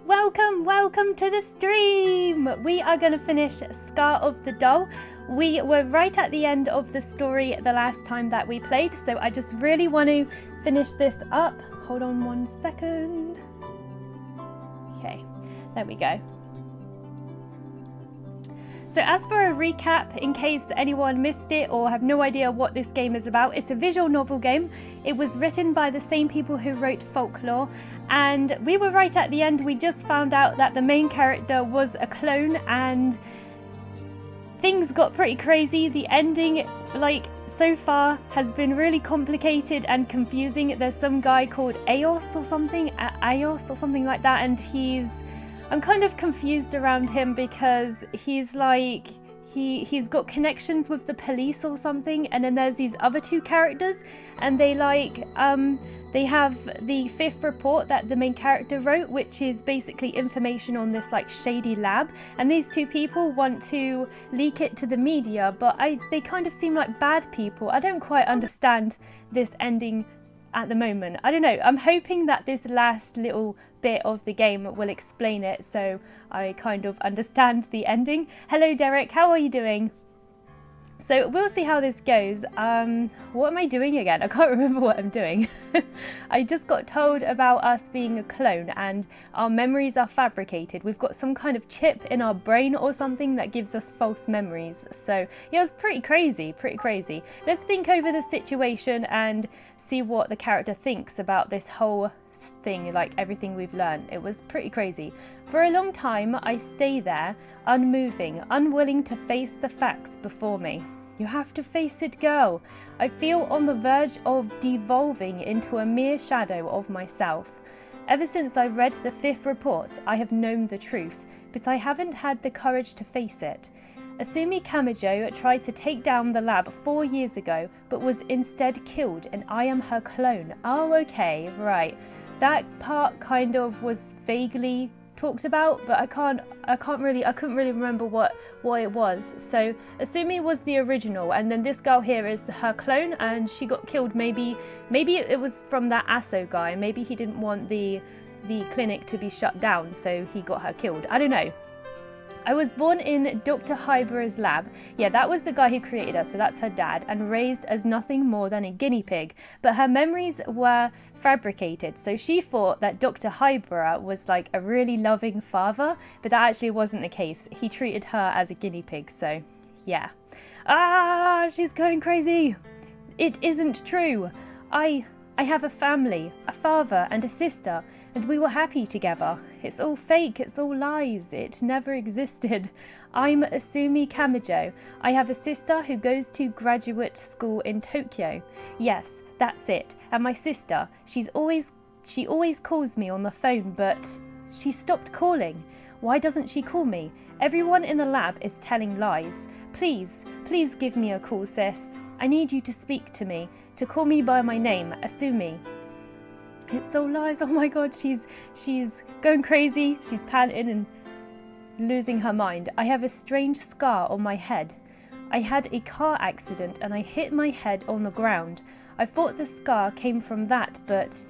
Welcome to the stream! We are going to finish Scar of the Doll. We were right at the end of the story the last time that we played, so I just really want to finish this up. Hold on 1 second. Okay, there we go. So as for a recap, in case anyone missed it or have no idea what this game is about, it's a visual novel game. It was written by the same people who wrote Folklore, and we were right at the end. We just found out that the main character was a clone, and things got pretty crazy. The ending, so far, has been really complicated and confusing. There's some guy called Aos or something like that, and I'm kind of confused around him because he's he's got connections with the police or something, and then there's these other two characters, and they have the fifth report that the main character wrote, which is basically information on this shady lab, and these two people want to leak it to the media, but they kind of seem like bad people. I don't quite understand this ending at the moment. I don't know. I'm hoping that this last little bit of the game will explain it so I kind of understand the ending. Hello Derek, how are you doing? So we'll see how this goes. What am I doing again? I can't remember what I'm doing. I just got told about us being a clone and our memories are fabricated. We've got some kind of chip in our brain or something that gives us false memories. So yeah, it's pretty crazy. Let's think over the situation and see what the character thinks about this whole thing, everything we've learned. It was pretty crazy. For a long time, I stay there, unmoving, unwilling to face the facts before me. You have to face it, girl. I feel on the verge of devolving into a mere shadow of myself. Ever since I read the fifth reports, I have known the truth, but I haven't had the courage to face it. Asumi Kamijo tried to take down the lab 4 years ago, but was instead killed, and I am her clone. Oh, okay, right. That part kind of was vaguely talked about, but I couldn't really remember what it was. So Asumi was the original, and then this girl here is her clone, and she got killed. Maybe it was from that Aso guy. Maybe he didn't want the clinic to be shut down, so he got her killed. I don't know. I was born in Dr. Hybera's lab. Yeah, that was the guy who created her, so that's her dad, and raised as nothing more than a guinea pig. But her memories were fabricated, so she thought that Dr. Hybera was a really loving father, but that actually wasn't the case. He treated her as a guinea pig, so yeah. She's going crazy. It isn't true. I have a family, a father and a sister, and we were happy together. It's all fake, it's all lies, it never existed. I'm Asumi Kamijo. I have a sister who goes to graduate school in Tokyo. Yes, that's it. And my sister, she always calls me on the phone, but she stopped calling. Why doesn't she call me? Everyone in the lab is telling lies. Please give me a call, sis. I need you to speak to me, to call me by my name, Asumi. It's all lies. Oh my god, she's going crazy. She's panting and losing her mind. I have a strange scar on my head. I had a car accident and I hit my head on the ground. I thought the scar came from that, but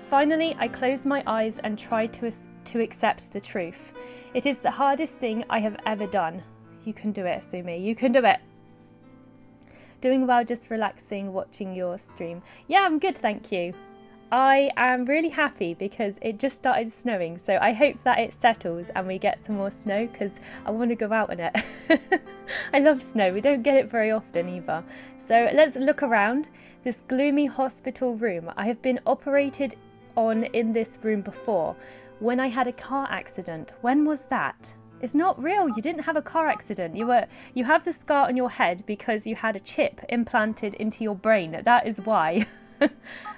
finally I closed my eyes and tried to accept the truth. It is the hardest thing I have ever done. You can do it, Asumi. You can do it. Doing well, just relaxing, watching your stream. Yeah, I'm good, thank you. I am really happy because it just started snowing, so I hope that it settles and we get some more snow because I want to go out in it. I love snow, we don't get it very often either. So let's look around this gloomy hospital room. I have been operated on in this room before when I had a car accident. When was that? It's not real. You didn't have a car accident. You have the scar on your head because you had a chip implanted into your brain. That is why.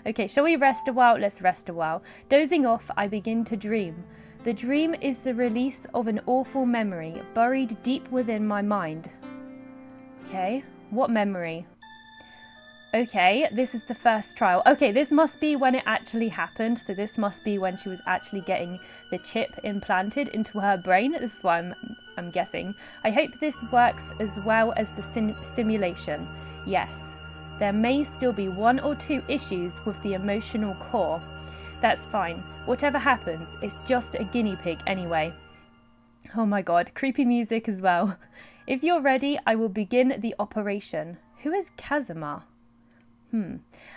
Okay, shall we rest a while? Let's rest a while. Dozing off, I begin to dream. The dream is the release of an awful memory buried deep within my mind. Okay, what memory? Okay, this is the first trial. Okay, this must be when it actually happened. So this must be when she was actually getting the chip implanted into her brain. This is what I'm guessing. I hope this works as well as the simulation. Yes, there may still be 1 or 2 issues with the emotional core. That's fine. Whatever happens, it's just a guinea pig anyway. Oh my god, creepy music as well. If you're ready, I will begin the operation. Who is Kazuma?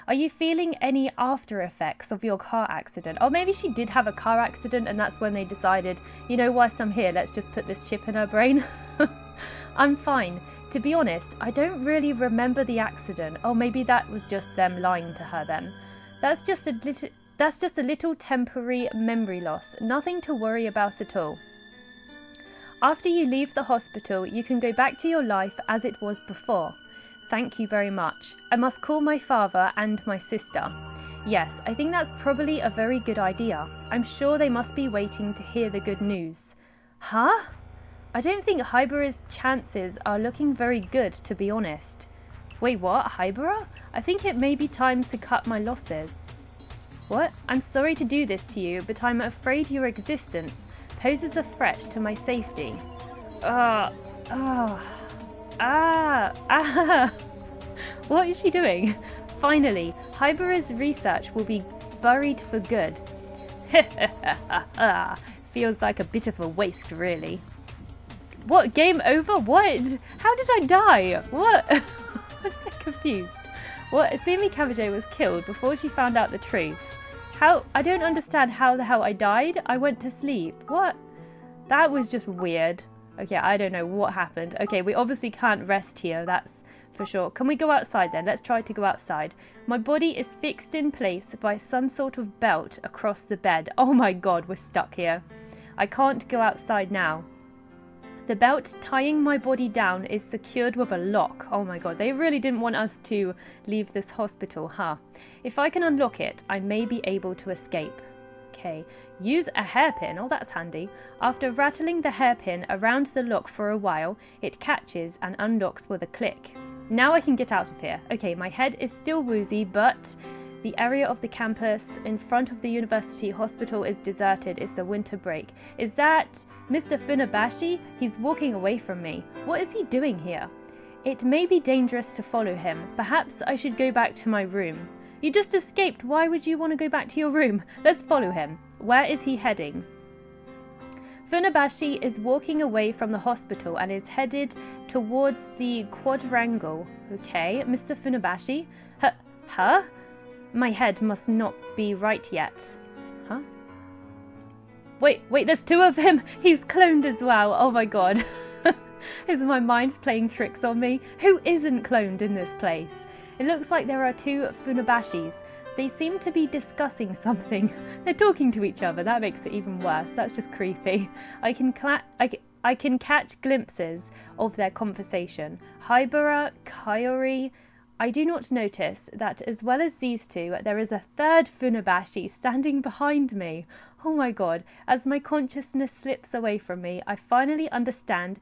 Are you feeling any after effects of your car accident? Oh, maybe she did have a car accident and that's when they decided, you know, whilst I'm here, let's just put this chip in her brain. I'm fine. To be honest, I don't really remember the accident. Oh, maybe that was just them lying to her then. That's just a little temporary memory loss. Nothing to worry about at all. After you leave the hospital, you can go back to your life as it was before. Thank you very much. I must call my father and my sister. Yes, I think that's probably a very good idea. I'm sure they must be waiting to hear the good news. Huh? I don't think Hibara's chances are looking very good, to be honest. Wait, what? Hibara? I think it may be time to cut my losses. What? I'm sorry to do this to you, but I'm afraid your existence poses a threat to my safety. What is she doing? Finally, Hibara's research will be buried for good. Feels like a bit of a waste, really. What? Game over? What? How did I die? What? I'm so confused. What? Asumi Kabajo was killed before she found out the truth. How? I don't understand how the hell I died. I went to sleep. What? That was just weird. Okay, I don't know what happened. Okay, we obviously can't rest here, that's for sure. Can we go outside then? Let's try to go outside. My body is fixed in place by some sort of belt across the bed. Oh my god, we're stuck here. I can't go outside now. The belt tying my body down is secured with a lock. Oh my god, they really didn't want us to leave this hospital, huh? If I can unlock it, I may be able to escape. Okay, use a hairpin. Oh, that's handy. After rattling the hairpin around the lock for a while, it catches and unlocks with a click. Now I can get out of here. Okay, my head is still woozy, but the area of the campus in front of the university hospital is deserted. It's the winter break. Is that Mr. Funabashi? He's walking away from me. What is he doing here? It may be dangerous to follow him. Perhaps I should go back to my room. You just escaped. Why would you want to go back to your room? Let's follow him. Where is he heading? Funabashi is walking away from the hospital and is headed towards the quadrangle. Okay, Mr. Funabashi? Huh? My head must not be right yet. Huh? Wait, there's two of him. He's cloned as well. Oh my god. Is my mind playing tricks on me? Who isn't cloned in this place? It looks like there are two Funabashis. They seem to be discussing something. They're talking to each other. That makes it even worse. That's just creepy. I can catch glimpses of their conversation. Hibara, Kaori. I do not notice that as well as these two, there is a third Funabashi standing behind me. Oh my god. As my consciousness slips away from me, I finally understand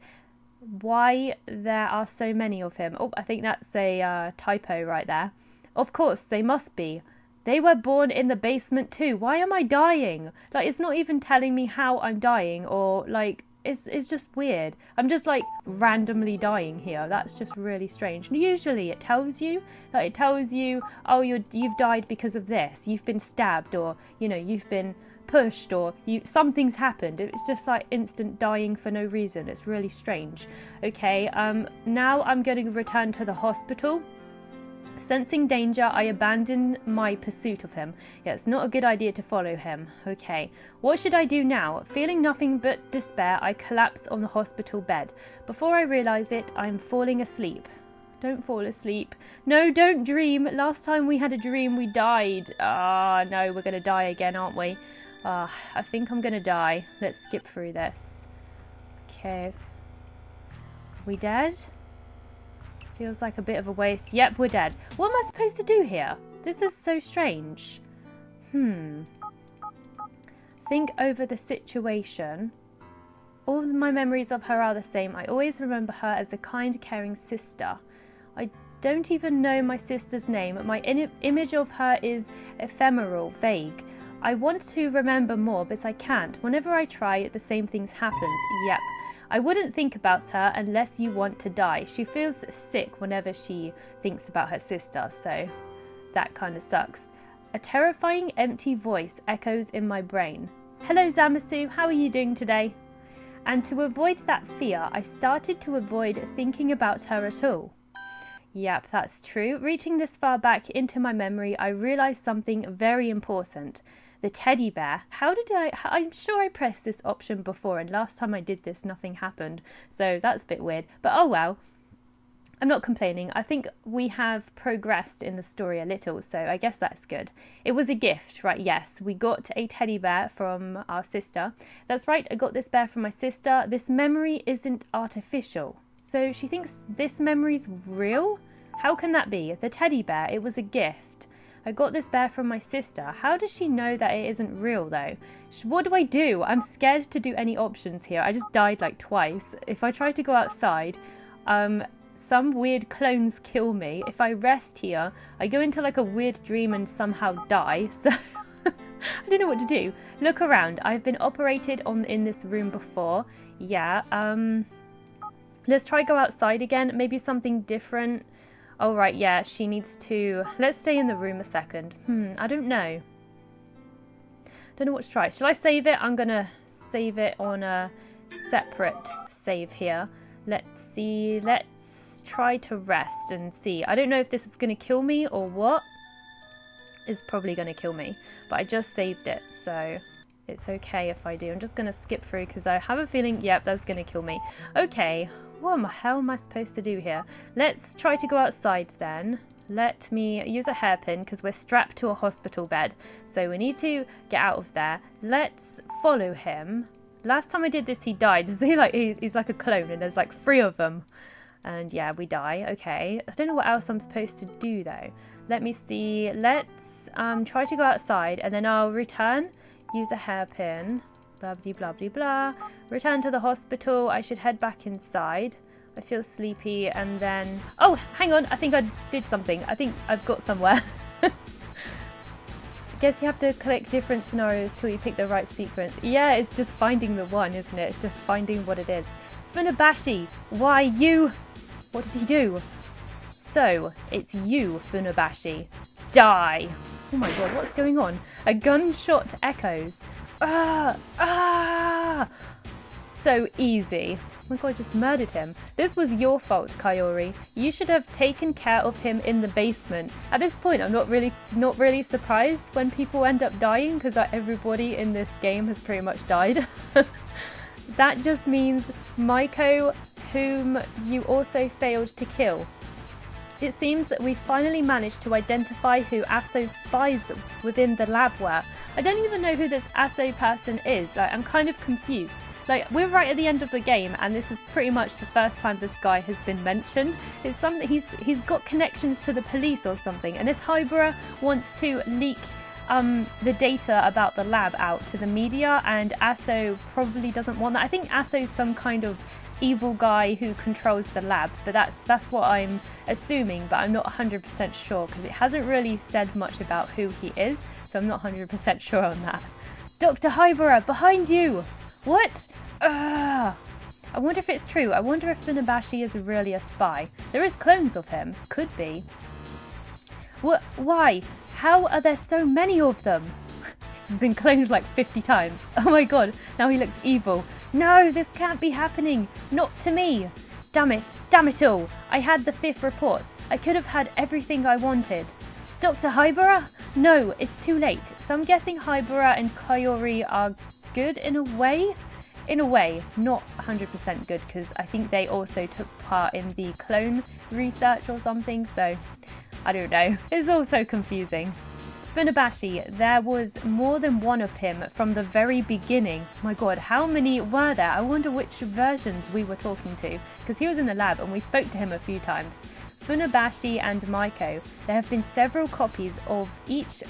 why there are so many of him. Oh, I think that's a typo right there. Of course, they must be. They were born in the basement too. Why am I dying? Like, it's not even telling me how I'm dying, or like, it's just weird. I'm just like randomly dying here. That's just really strange. Usually it tells you, like, it tells you, oh, you've died because of this. You've been stabbed, or, you know, you've been pushed, or something's happened. It's just like instant dying for no reason. It's really strange. Okay, now I'm going to return to the hospital. Sensing danger, I abandon my pursuit of him. Yeah, it's not a good idea to follow him. Okay, what should I do now? Feeling nothing but despair, I collapse on the hospital bed. Before I realise it, I'm falling asleep. Don't fall asleep. No, don't dream. Last time we had a dream, we died. Ah, no, we're going to die again, aren't we? I think I'm going to die. Let's skip through this. Okay. We dead? Feels like a bit of a waste. Yep, we're dead. What am I supposed to do here? This is so strange. Think over the situation. All of my memories of her are the same. I always remember her as a kind, caring sister. I don't even know my sister's name. My image of her is ephemeral, vague. I want to remember more, but I can't. Whenever I try, the same things happen. Yep. I wouldn't think about her unless you want to die. She feels sick whenever she thinks about her sister, so that kind of sucks. A terrifying empty voice echoes in my brain. Hello Zamasu, how are you doing today? And to avoid that fear, I started to avoid thinking about her at all. Yep, that's true. Reaching this far back into my memory, I realised something very important. The teddy bear. I'm sure I pressed this option before, and last time I did this, nothing happened. So that's a bit weird. But oh well. I'm not complaining. I think we have progressed in the story a little, so I guess that's good. It was a gift, right? Yes, we got a teddy bear from our sister. That's right, I got this bear from my sister. This memory isn't artificial. So she thinks this memory's real? How can that be? The teddy bear, it was a gift. I got this bear from my sister. How does she know that it isn't real though? What do I do? I'm scared to do any options here. I just died like twice. If I try to go outside, some weird clones kill me. If I rest here, I go into like a weird dream and somehow die. So I don't know what to do. Look around. I've been operated on in this room before. Yeah. Let's try go outside again. Maybe something different. Oh, right. Yeah, she needs to... Let's stay in the room a second. I don't know. Don't know what to try. Shall I save it? I'm going to save it on a separate save here. Let's see. Let's try to rest and see. I don't know if this is going to kill me or what. It's probably going to kill me. But I just saved it, so it's okay if I do. I'm just going to skip through because I have a feeling, yep, that's going to kill me. Okay, what the hell am I supposed to do here? Let's try to go outside then. Let me use a hairpin because we're strapped to a hospital bed. So we need to get out of there. Let's follow him. Last time I did this, he died. He's like a clone and there's like 3 of them. And yeah, we die. Okay. I don't know what else I'm supposed to do though. Let me see. Let's try to go outside and then I'll return. Use a hairpin. Blah, blah, blah, blah, blah. Return to the hospital. I should head back inside. I feel sleepy and then... Oh, hang on. I think I did something. I think I've got somewhere. Guess you have to click different scenarios till you pick the right sequence. Yeah, it's just finding the one, isn't it? It's just finding what it is. Funabashi, why you? What did he do? So, it's you, Funabashi. Die! Oh my god, what's going on? A gunshot echoes. Ah! Ah! So easy. Oh my god, I just murdered him. This was your fault, Kaori. You should have taken care of him in the basement. At this point, I'm not really surprised when people end up dying because everybody in this game has pretty much died. That just means Maiko, whom you also failed to kill. It seems that we finally managed to identify who Aso's spies within the lab were. I don't even know who this Aso person is. I'm kind of confused. Like, we're right at the end of the game, and this is pretty much the first time this guy has been mentioned. It's something he's got connections to the police or something, and this Hybera wants to leak the data about the lab out to the media, and Aso probably doesn't want that. I think Aso's some kind of evil guy who controls the lab, but that's what I'm assuming, but I'm not 100% sure because it hasn't really said much about who he is, so I'm not 100% sure on that. Dr. Hybera, behind you! What? I wonder if it's true. I wonder if Funabashi is really a spy. There is clones of him. Could be. What? Why? How are there so many of them? He's been cloned like 50 times. Oh my god, now he looks evil. No, this can't be happening. Not to me. Damn it all. I had the 5th report. I could have had everything I wanted. Dr. Hybera? No, it's too late. So I'm guessing Hybera and Kaori are good in a way. In a way, not 100% good because I think they also took part in the clone research or something, so I don't know. It's all so confusing. Funabashi, there was more than one of him from the very beginning. My god, how many were there? I wonder which versions we were talking to because he was in the lab and we spoke to him a few times. Funabashi and Maiko, there have been several copies of each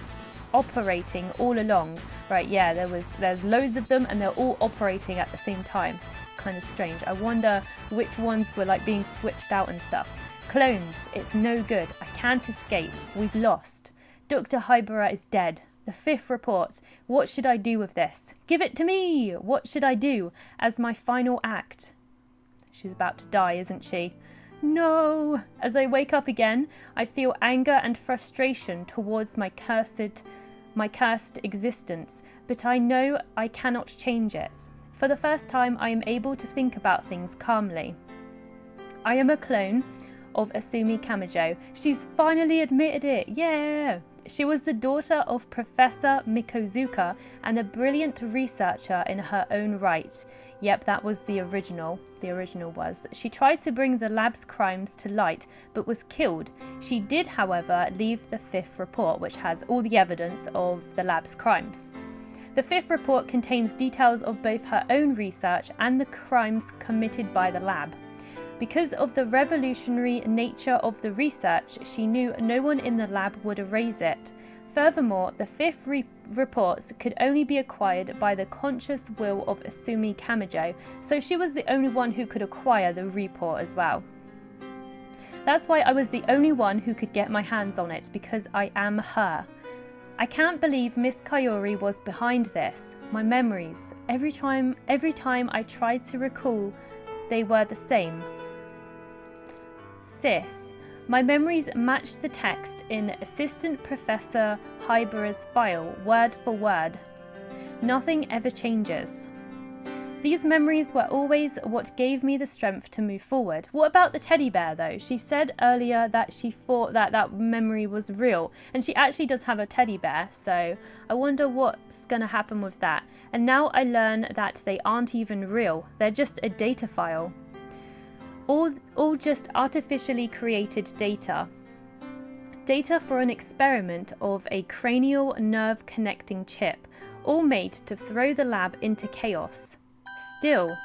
operating all along. Right, yeah, there's loads of them and they're all operating at the same time. It's kind of strange. I wonder which ones were like being switched out and stuff. Clones, it's no good. I can't escape. We've lost. Dr. Hybera is dead. The 5th report. What should I do with this? Give it to me! What should I do as my final act? She's about to die, isn't she? No! As I wake up again, I feel anger and frustration towards my cursed existence, but I know I cannot change it. For the first time, I am able to think about things calmly. I am a clone of Asumi Kamijo. She's finally admitted it, yeah! She was the daughter of Professor Mikozuka and a brilliant researcher in her own right. Yep, that was the original. The original was. She tried to bring the lab's crimes to light, but was killed. She did, however, leave the 5th report, which has all the evidence of the lab's crimes. The 5th report contains details of both her own research and the crimes committed by the lab. Because of the revolutionary nature of the research, she knew no one in the lab would erase it. Furthermore, the 5th reports could only be acquired by the conscious will of Asumi Kamijo, so she was the only one who could acquire the report as well. That's why I was the only one who could get my hands on it, because I am her. I can't believe Miss Kaori was behind this. My memories, every time I tried to recall, they were the same. Sis, my memories matched the text in Assistant Professor Hibara's file, word for word. Nothing ever changes. These memories were always what gave me the strength to move forward. What about the teddy bear though? She said earlier that she thought that memory was real, and she actually does have a teddy bear, so I wonder what's gonna happen with that. And now I learn that they aren't even real, they're just a data file. All just artificially created data. Data for an experiment of a cranial nerve connecting chip, all made to throw the lab into chaos. Still,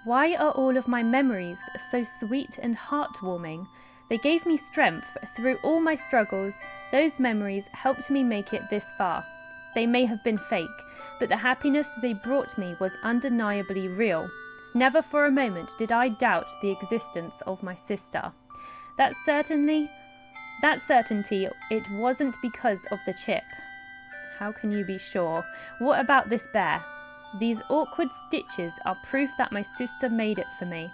why are all of my memories so sweet and heartwarming? They gave me strength through all my struggles. Those memories helped me make it this far. They may have been fake, but the happiness they brought me was undeniably real. Never for a moment did I doubt the existence of my sister. That certainty, it wasn't because of the chip. How can you be sure? What about this bear? These awkward stitches are proof that my sister made it for me.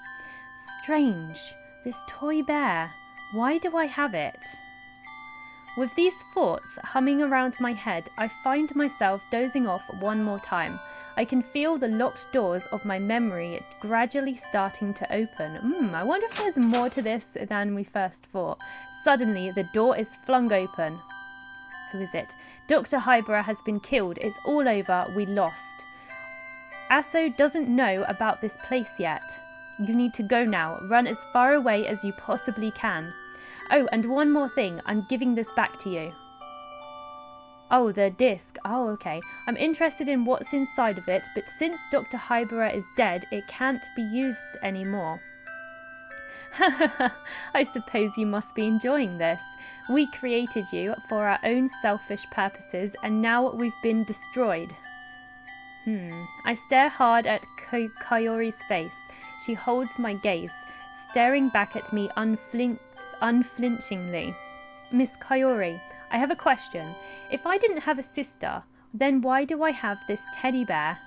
Strange, this toy bear. Why do I have it? With these thoughts humming around my head, I find myself dozing off one more time. I can feel the locked doors of my memory gradually starting to open. I wonder if there's more to this than we first thought. Suddenly, the door is flung open. Who is it? Dr. Hibara has been killed. It's all over. We lost. Aso doesn't know about this place yet. You need to go now. Run as far away as you possibly can. Oh, and one more thing. I'm giving this back to you. Oh, the disc. Oh, okay. I'm interested in what's inside of it, but since Dr. Hibara is dead, it can't be used anymore. I suppose you must be enjoying this. We created you for our own selfish purposes, and now we've been destroyed. I stare hard at Kaori's face. She holds my gaze, staring back at me unflinchingly. Miss Kaori, I have a question. If I didn't have a sister, then why do I have this teddy bear?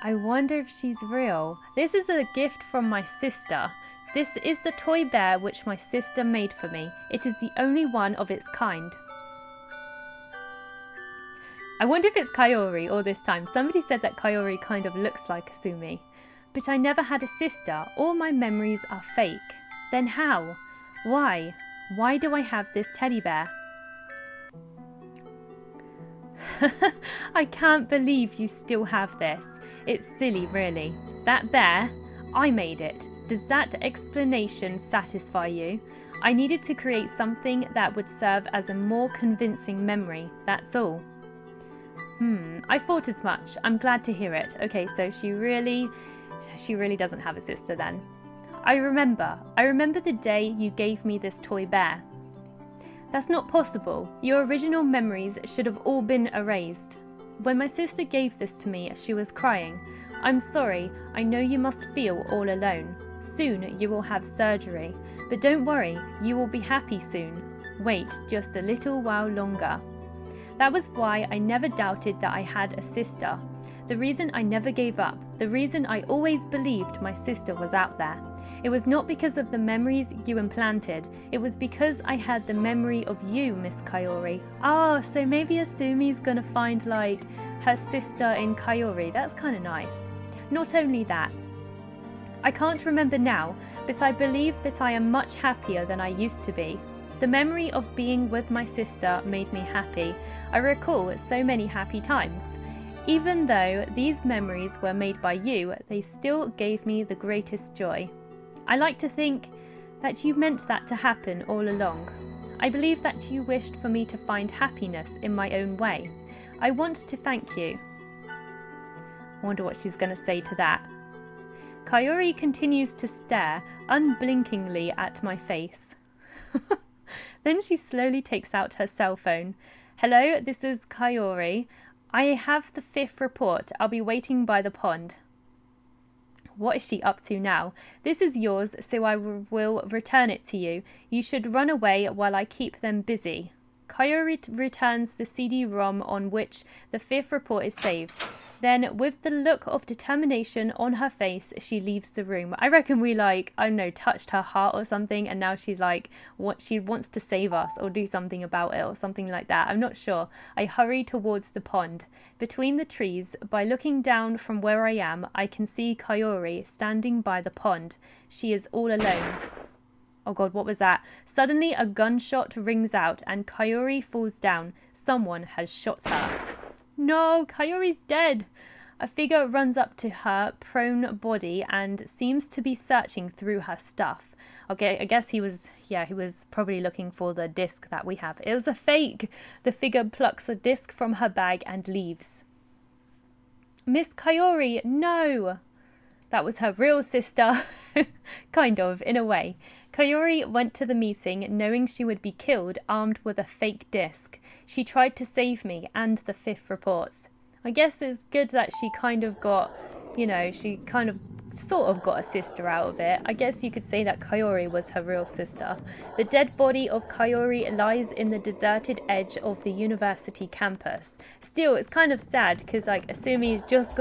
I wonder if she's real. This is a gift from my sister. This is the toy bear which my sister made for me. It is the only one of its kind. I wonder if it's Kaori all this time. Somebody said that Kaori kind of looks like Asumi. But I never had a sister. All my memories are fake. Then how? Why? Why do I have this teddy bear? I can't believe you still have this. It's silly, really. That bear, I made it. Does that explanation satisfy you? I needed to create something that would serve as a more convincing memory, that's all. I thought as much. I'm glad to hear it. Okay, so she really doesn't have a sister then. I remember the day you gave me this toy bear. That's not possible. Your original memories should have all been erased. When my sister gave this to me, she was crying. I'm sorry, I know you must feel all alone. Soon you will have surgery, but don't worry, you will be happy soon. Wait just a little while longer. That was why I never doubted that I had a sister. the reason I never gave up, the reason I always believed my sister was out there. It was not because of the memories you implanted, it was because I had the memory of you, Miss Kaori. Oh, so maybe Asumi's gonna find like her sister in Kaori. That's kind of nice. Not only that, I can't remember now, but I believe that I am much happier than I used to be. The memory of being with my sister made me happy. I recall so many happy times. Even though these memories were made by you, they still gave me the greatest joy. I like to think that you meant that to happen all along. I believe that you wished for me to find happiness in my own way. I want to thank you. I wonder what she's going to say to that. Kaori continues to stare unblinkingly at my face. Then she slowly takes out her cell phone. Hello, this is Kaori. I have the 5th report. I'll be waiting by the pond. What is she up to now? This is yours, so I will return it to you. You should run away while I keep them busy. Kaori returns the CD-ROM on which the 5th report is saved. Then, with the look of determination on her face, she leaves the room. I reckon we I don't know, touched her heart or something, and now she's like, she wants to save us or do something about it or something like that. I'm not sure. I hurry towards the pond. Between the trees, by looking down from where I am, I can see Kaori standing by the pond. She is all alone. Oh god, what was that? Suddenly, a gunshot rings out and Kaori falls down. Someone has shot her. No, Kaori's dead. A figure runs up to her prone body and seems to be searching through her stuff. Okay, I guess he was probably looking for the disc that we have. It was a fake. The figure plucks a disc from her bag and leaves. Miss Kaori, no! That was her real sister. Kind of, in a way. Kaori went to the meeting knowing she would be killed armed with a fake disc. She tried to save me and the 5th reports. I guess it's good that she kind of got, she kind of sort of got a sister out of it. I guess you could say that Kaori was her real sister. The dead body of Kaori lies in the deserted edge of the university campus. Still, it's kind of sad because Asumi's just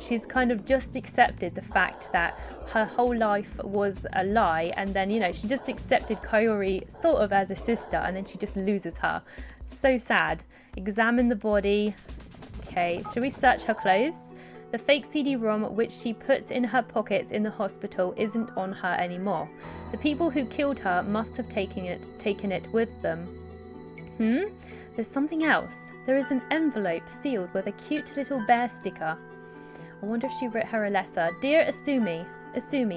she's kind of just accepted the fact that her whole life was a lie, and then, she just accepted Kaori sort of as a sister, and then she just loses her. So sad. Examine the body. Okay, should we search her clothes? The fake CD-ROM which she puts in her pockets in the hospital isn't on her anymore. The people who killed her must have taken it with them. There's something else. There is an envelope sealed with a cute little bear sticker. I wonder if she wrote her a letter. Dear Asumi,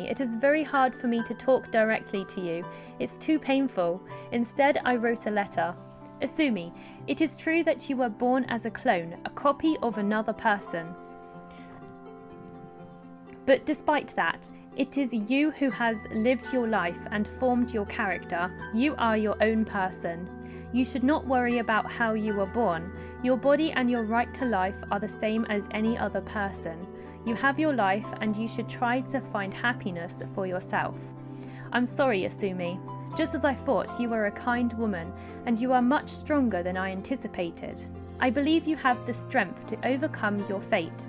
it is very hard for me to talk directly to you. It's too painful. Instead, I wrote a letter. Asumi, it is true that you were born as a clone, a copy of another person. But despite that, it is you who has lived your life and formed your character. You are your own person. You should not worry about how you were born. Your body and your right to life are the same as any other person. You have your life and you should try to find happiness for yourself. I'm sorry, Asumi. Just as I thought, you are a kind woman and you are much stronger than I anticipated. I believe you have the strength to overcome your fate.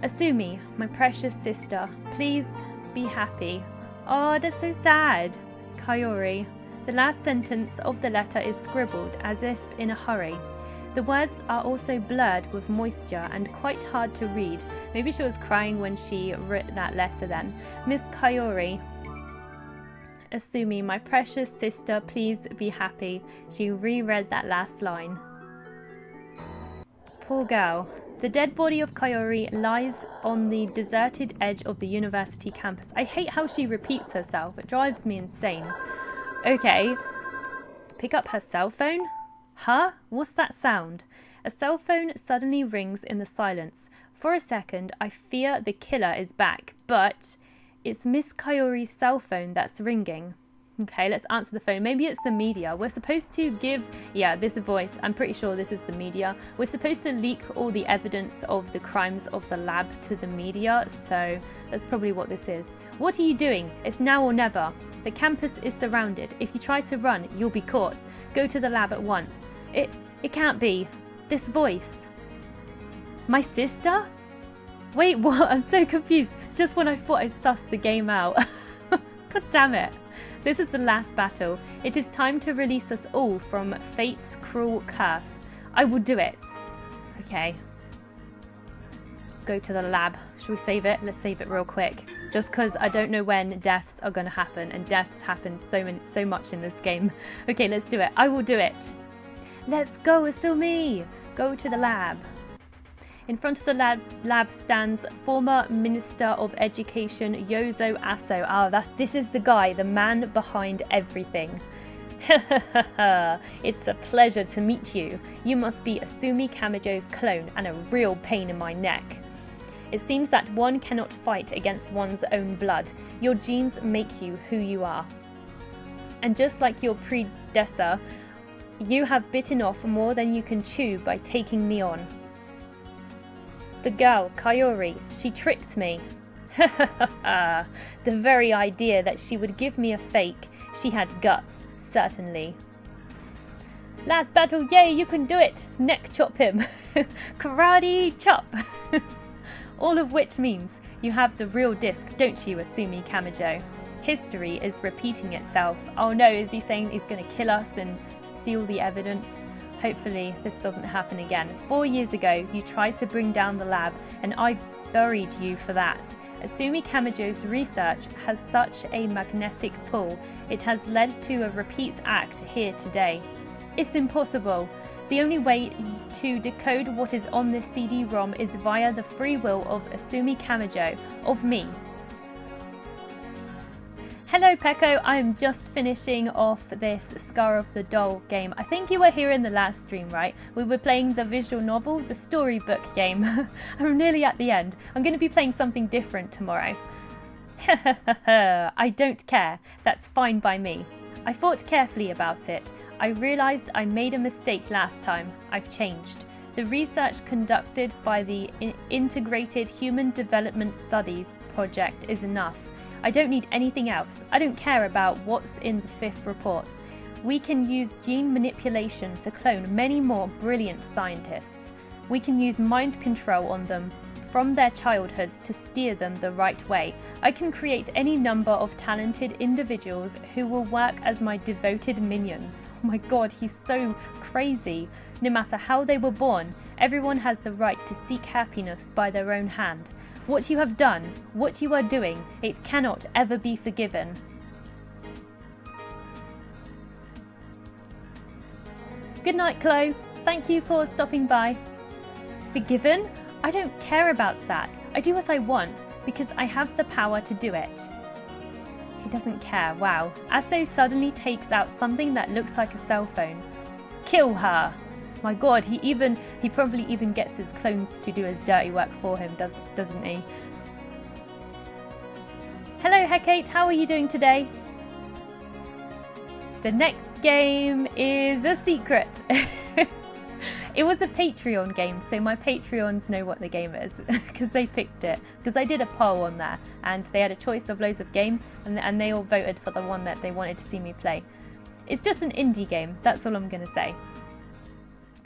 Asumi, my precious sister, please be happy. Oh, that's so sad. Kaori. The last sentence of the letter is scribbled as if in a hurry. The words are also blurred with moisture and quite hard to read. Maybe she was crying when she wrote that letter then. Miss Kaori. Asumi, my precious sister, please be happy. She reread that last line. Poor girl. The dead body of Kaori lies on the deserted edge of the university campus. I hate how she repeats herself. It drives me insane. Okay. Pick up her cell phone? Huh? What's that sound? A cell phone suddenly rings in the silence. For a second, I fear the killer is back, but it's Miss Kaori's cell phone that's ringing. Okay, let's answer the phone. Maybe it's the media. We're supposed to give, this voice. I'm pretty sure this is the media. We're supposed to leak all the evidence of the crimes of the lab to the media. So that's probably what this is. What are you doing? It's now or never. The campus is surrounded. If you try to run, you'll be caught. Go to the lab at once. It can't be. This voice. My sister? Wait, what? I'm so confused. Just when I thought I sussed the game out. God damn it. This is the last battle. It is time to release us all from fate's cruel curse. I will do it. Okay. Go to the lab. Should we save it? Let's save it real quick. Just because I don't know when deaths are going to happen, and deaths happen so much in this game. Okay, let's do it. I will do it. Let's go, Asumi. Go to the lab. In front of the lab stands former Minister of Education Yozo Aso. This is the guy, the man behind everything. It's a pleasure to meet you. You must be Asumi Kamijo's clone and a real pain in my neck. It seems that one cannot fight against one's own blood. Your genes make you who you are. And just like your predecessor, you have bitten off more than you can chew by taking me on. The girl, Kaori, she tricked me. The very idea that she would give me a fake. She had guts, certainly. Last battle, yay, you can do it! Neck chop him. Karate chop! All of which means you have the real disc, don't you, Asumi Kamijo? History is repeating itself. Oh no, is he saying he's going to kill us and steal the evidence? Hopefully this doesn't happen again. 4 years ago, you tried to bring down the lab, and I buried you for that. Asumi Kamijo's research has such a magnetic pull. It has led to a repeat act here today. It's impossible. The only way to decode what is on this CD-ROM is via the free will of Asumi Kamijo, of me. Hello Peko, I am just finishing off this Scar of the Doll game. I think you were here in the last stream, right? We were playing the visual novel, the storybook game. I'm nearly at the end. I'm going to be playing something different tomorrow. I don't care. That's fine by me. I thought carefully about it. I realised I made a mistake last time. I've changed. The research conducted by the Integrated Human Development Studies project is enough. I don't need anything else. I don't care about what's in the 5th reports. We can use gene manipulation to clone many more brilliant scientists. We can use mind control on them from their childhoods to steer them the right way. I can create any number of talented individuals who will work as my devoted minions. Oh my god, he's so crazy. No matter how they were born, everyone has the right to seek happiness by their own hand. What you have done, what you are doing, it cannot ever be forgiven. Good night, Chloe. Thank you for stopping by. Forgiven? I don't care about that. I do what I want because I have the power to do it. He doesn't care. Wow. Aso suddenly takes out something that looks like a cell phone. Kill her. My god, he probably even gets his clones to do his dirty work for him, doesn't he? Hello Hekate, how are you doing today? The next game is a secret. It was a Patreon game, so my Patreons know what the game is because they picked it. Because I did a poll on there and they had a choice of loads of games and they all voted for the one that they wanted to see me play. It's just an indie game, that's all I'm going to say.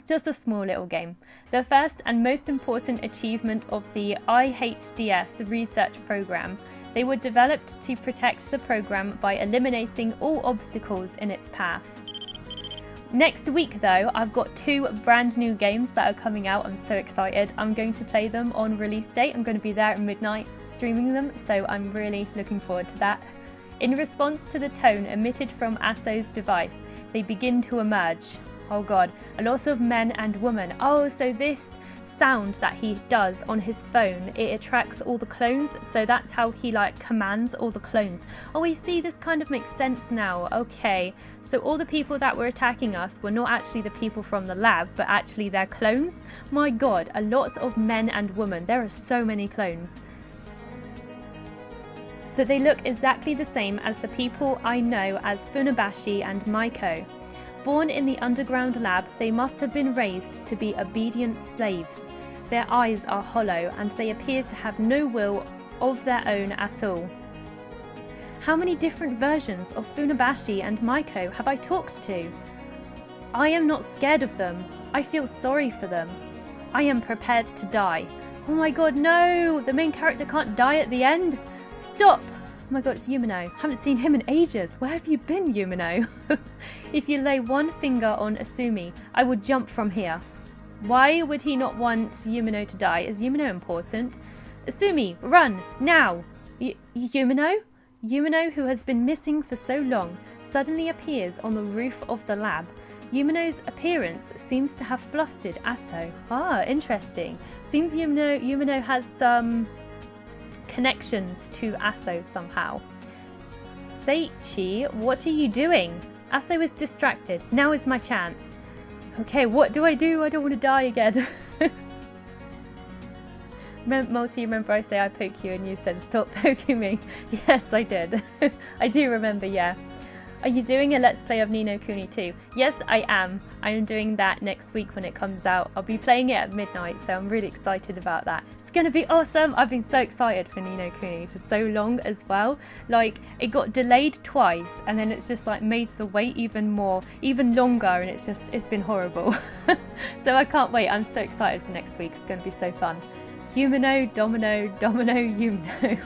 Just a small little game. The first and most important achievement of the IHDS research program. They were developed to protect the program by eliminating all obstacles in its path. Next week though, I've got 2 brand new games that are coming out. I'm so excited. I'm going to play them on release date. I'm going to be there at midnight streaming them, so I'm really looking forward to that. In response to the tone emitted from Aso's device, they begin to emerge. Oh god, a lot of men and women. Oh, so this sound that he does on his phone, it attracts all the clones, so that's how he like commands all the clones. Oh, we see, this kind of makes sense now. Okay, so all the people that were attacking us were not actually the people from the lab, but actually their clones. My god, a lot of men and women. There are so many clones. But they look exactly the same as the people I know as Funabashi and Maiko. Born in the underground lab, they must have been raised to be obedient slaves. Their eyes are hollow and they appear to have no will of their own at all. How many different versions of Funabashi and Maiko have I talked to? I am not scared of them. I feel sorry for them. I am prepared to die. Oh my god, no! The main character can't die at the end. Stop! Oh my god, it's Yumino. Haven't seen him in ages. Where have you been, Yumino? If you lay one finger on Asumi, I would jump from here. Why would he not want Yumino to die? Is Yumino important? Asumi, run, now! Yumino? Yumino, who has been missing for so long, suddenly appears on the roof of the lab. Yumino's appearance seems to have flustered Aso. Ah, interesting. Seems Yumino has some connections to Aso somehow. Seichi, what are you doing? Aso is distracted. Now is my chance. Okay, what do? I don't want to die again. Multi, remember I say I poke you and you said stop poking me? Yes, I did. I do remember, yeah. Are you doing a Let's Play of Ni no Kuni 2? Yes, I am. I am doing that next week when it comes out. I'll be playing it at midnight, so I'm really excited about that. It's going to be awesome. I've been so excited for Ni no Kuni for so long as well. Like, it got delayed twice, and then it's just like made the wait even longer, and it's been horrible. So I can't wait. I'm so excited for next week. It's going to be so fun. Yumino, Domino, Yumino.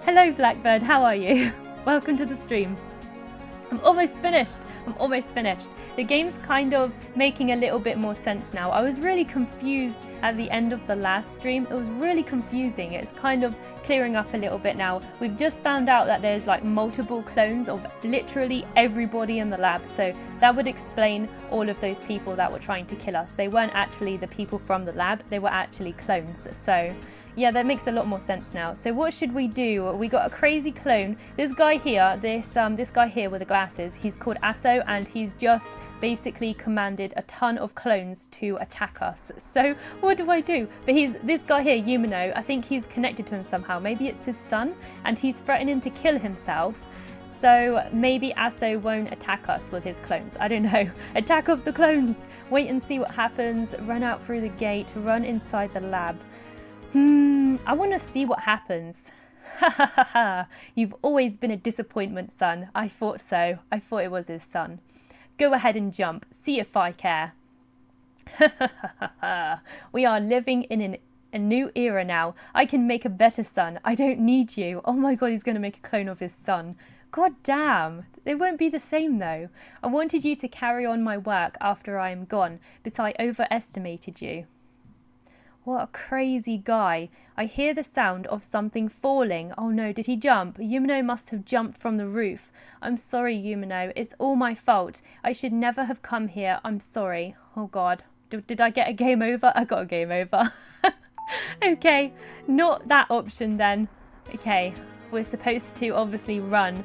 Hello, Blackbird. How are you? Welcome to the stream. I'm almost finished. The game's kind of making a little bit more sense now. I was really confused at the end of the last stream. It was really confusing. It's kind of clearing up a little bit now. We've just found out that there's like multiple clones of literally everybody in the lab. So that would explain all of those people that were trying to kill us. They weren't actually the people from the lab. They were actually clones. So yeah, that makes a lot more sense now. So what should we do? We got a crazy clone. This guy here, this guy here with the glasses, he's called Aso, and he's just basically commanded a ton of clones to attack us. So what do I do? But this guy here, Yumino, I think he's connected to him somehow. Maybe it's his son, and he's threatening to kill himself. So maybe Aso won't attack us with his clones. I don't know. Attack of the clones. Wait and see what happens. Run out through the gate. Run inside the lab. I want to see what happens. Ha ha ha ha. You've always been a disappointment, son. I thought so. I thought it was his son. Go ahead and jump. See if I care. Ha ha ha ha. We are living in a new era now. I can make a better son. I don't need you. Oh my god, he's going to make a clone of his son. God damn. They won't be the same though. I wanted you to carry on my work after I am gone, but I overestimated you. What a crazy guy. I hear the sound of something falling. Oh no, did he jump? Yumino must have jumped from the roof. I'm sorry, Yumino. It's all my fault. I should never have come here. I'm sorry. Oh god. Did I get a game over? I got a game over. Okay, not that option then. Okay, we're supposed to obviously run.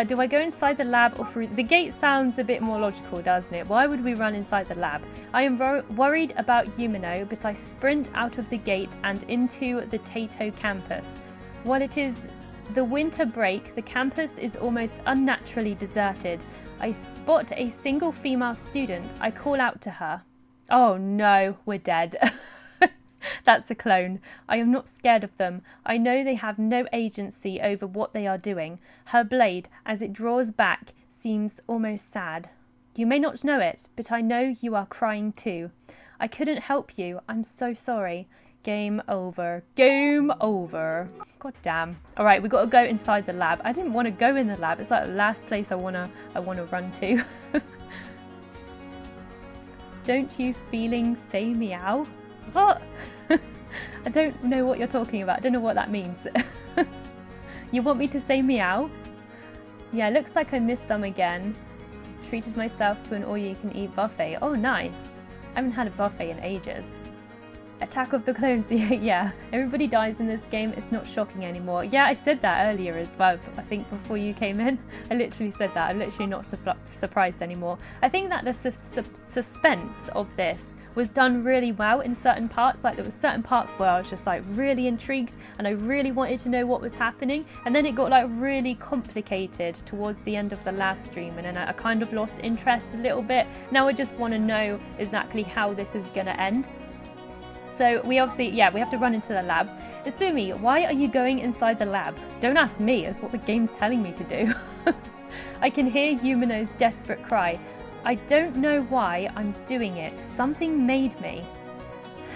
Do I go inside the lab or through? The gate sounds a bit more logical, doesn't it? Why would we run inside the lab? I am worried about Yumino, but I sprint out of the gate and into the Tato campus. While it is the winter break, the campus is almost unnaturally deserted. I spot a single female student. I call out to her. Oh no, we're dead. That's a clone. I am not scared of them. I know they have no agency over what they are doing. Her blade, as it draws back, seems almost sad. You may not know it, but I know you are crying too. I couldn't help you. I'm so sorry. Game over. Game over. God damn. All right, we got to go inside the lab. I didn't want to go in the lab. It's like the last place I wanna run to. Don't you feeling say meow? What? I don't know what you're talking about. I don't know what that means. You want me to say meow? Yeah, looks like I missed some again. Treated myself to an all-you-can-eat buffet. Oh, nice. I haven't had a buffet in ages. Attack of the Clones. Yeah, everybody dies in this game. It's not shocking anymore. Yeah, I said that earlier as well. I think before you came in, I literally said that. I'm literally not surprised anymore. I think that the suspense of this was done really well in certain parts. Like there was certain parts where I was just like really intrigued and I really wanted to know what was happening, and then it got like really complicated towards the end of the last stream, and then I kind of lost interest a little bit. Now I just want to know exactly how this is going to end. So we obviously, yeah, we have to run into the lab. Asumi, why are you going inside the lab? Don't ask me, it's what the game's telling me to do. I can hear Yumino's desperate cry. I don't know why I'm doing it. Something made me.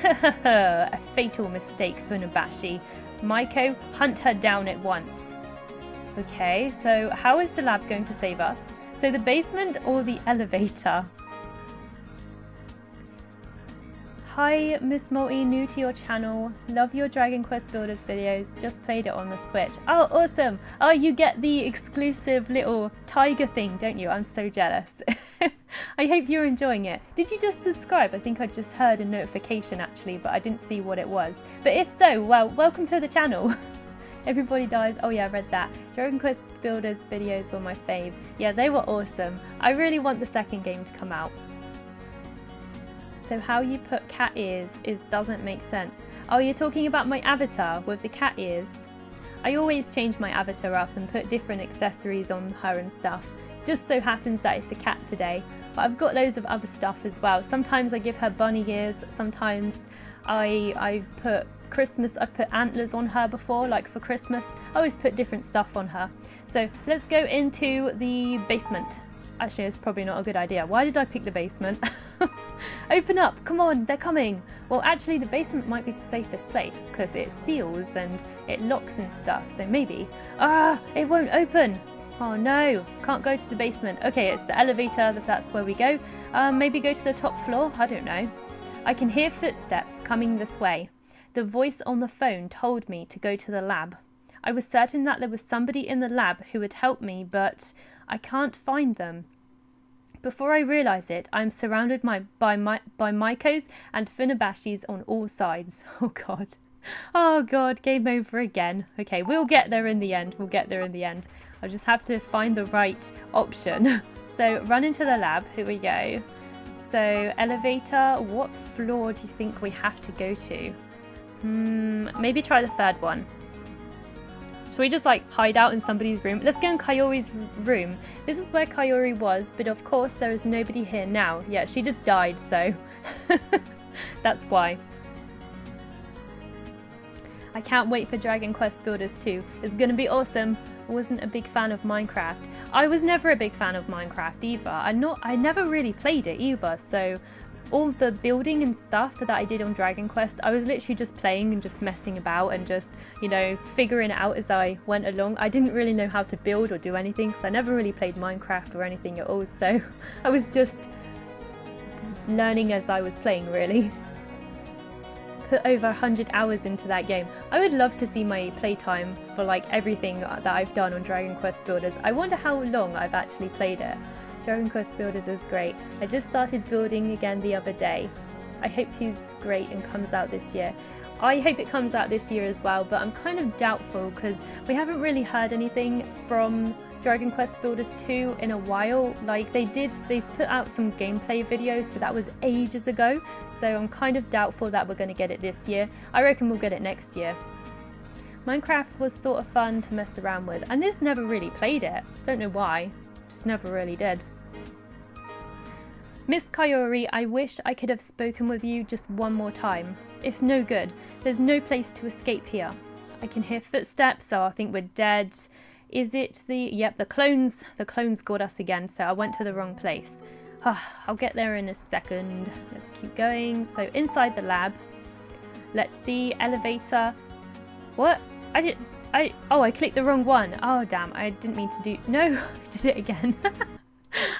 A fatal mistake, Funabashi. Maiko, hunt her down at once. Okay, so how is the lab going to save us? So the basement or the elevator? Hi, Miss Multi, new to your channel. Love your Dragon Quest Builders videos. Just played it on the Switch. Oh, awesome. Oh, you get the exclusive little tiger thing, don't you? I'm so jealous. I hope you're enjoying it. Did you just subscribe? I think I just heard a notification actually, but I didn't see what it was. But if so, well, welcome to the channel. Everybody dies. Oh yeah, I read that. Dragon Quest Builders videos were my fave. Yeah, they were awesome. I really want the second game to come out. So how you put cat ears doesn't make sense. Oh, you're talking about my avatar with the cat ears. I always change my avatar up and put different accessories on her and stuff. Just so happens that it's a cat today. But I've got loads of other stuff as well. Sometimes I give her bunny ears. Sometimes I've put antlers on her before, like for Christmas. I always put different stuff on her. So let's go into the basement. Actually, it's probably not a good idea. Why did I pick the basement? Open up, come on, they're coming. Well, actually the basement might be the safest place because it seals and it locks and stuff. So maybe, it won't open. Oh no, can't go to the basement. Okay, it's the elevator, that's where we go. Maybe go to the top floor, I don't know. I can hear footsteps coming this way. The voice on the phone told me to go to the lab. I was certain that there was somebody in the lab who would help me, but I can't find them. Before I realise it, I'm surrounded by Maikos and Funabashis on all sides. Oh god. Oh god, game over again. Okay, we'll get there in the end. We'll get there in the end. I just have to find the right option. So run into the lab. Here we go. So elevator, what floor do you think we have to go to? Maybe try the third one. Should we just like hide out in somebody's room? Let's go in Kayori's room. This is where Kayori was, but of course there is nobody here now. Yeah, she just died, so that's why. I can't wait for Dragon Quest Builders 2. It's gonna be awesome. I wasn't a big fan of Minecraft. I was never a big fan of Minecraft either. I never really played it either, so all the building and stuff that I did on Dragon Quest, I was literally just playing and just messing about and just, you know, figuring it out as I went along. I didn't really know how to build or do anything, so I never really played Minecraft or anything at all, so I was just learning as I was playing, really. Put over 100 hours into that game. I would love to see my playtime for like everything that I've done on Dragon Quest Builders. I wonder how long I've actually played it. Dragon Quest Builders is great. I just started building again the other day. I hope he's great and comes out this year. I hope it comes out this year as well, but I'm kind of doubtful because we haven't really heard anything from Dragon Quest Builders 2 in a while. Like they've put out some gameplay videos, but that was ages ago. So I'm kind of doubtful that we're going to get it this year. I reckon we'll get it next year. Minecraft was sort of fun to mess around with. I just never really played it. Don't know why. Just never really did. Miss Kayori, I wish I could have spoken with you just one more time. It's no good. There's no place to escape here. I can hear footsteps, so I think we're dead. Is it the... Yep, the clones. The clones got us again, so I went to the wrong place. I'll get there in a second. Let's keep going. So inside the lab. Let's see. Elevator. What? I clicked the wrong one. Oh, damn. I didn't mean to do... No, I did it again.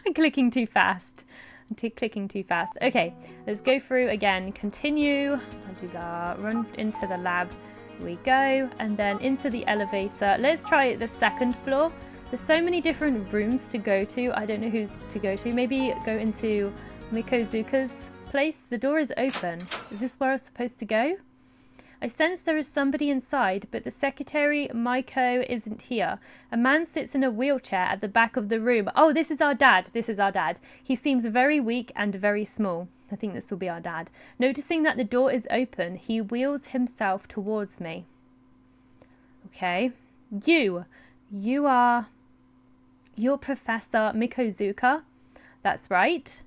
I'm clicking too fast. Clicking too fast. Okay, let's go through again. Continue. Run into the lab. Here we go. And then into the elevator. Let's try the second floor. There's so many different rooms to go to. I don't know who's to go to. Maybe go into Mikozuka's place. The door is open. Is this where I'm supposed to go? I sense there is somebody inside, but the secretary, Maiko, isn't here. A man sits in a wheelchair at the back of the room. Oh, this is our dad. This is our dad. He seems very weak and very small. I think this will be our dad. Noticing that the door is open, he wheels himself towards me. Okay. You're Professor Mikozuka. That's right.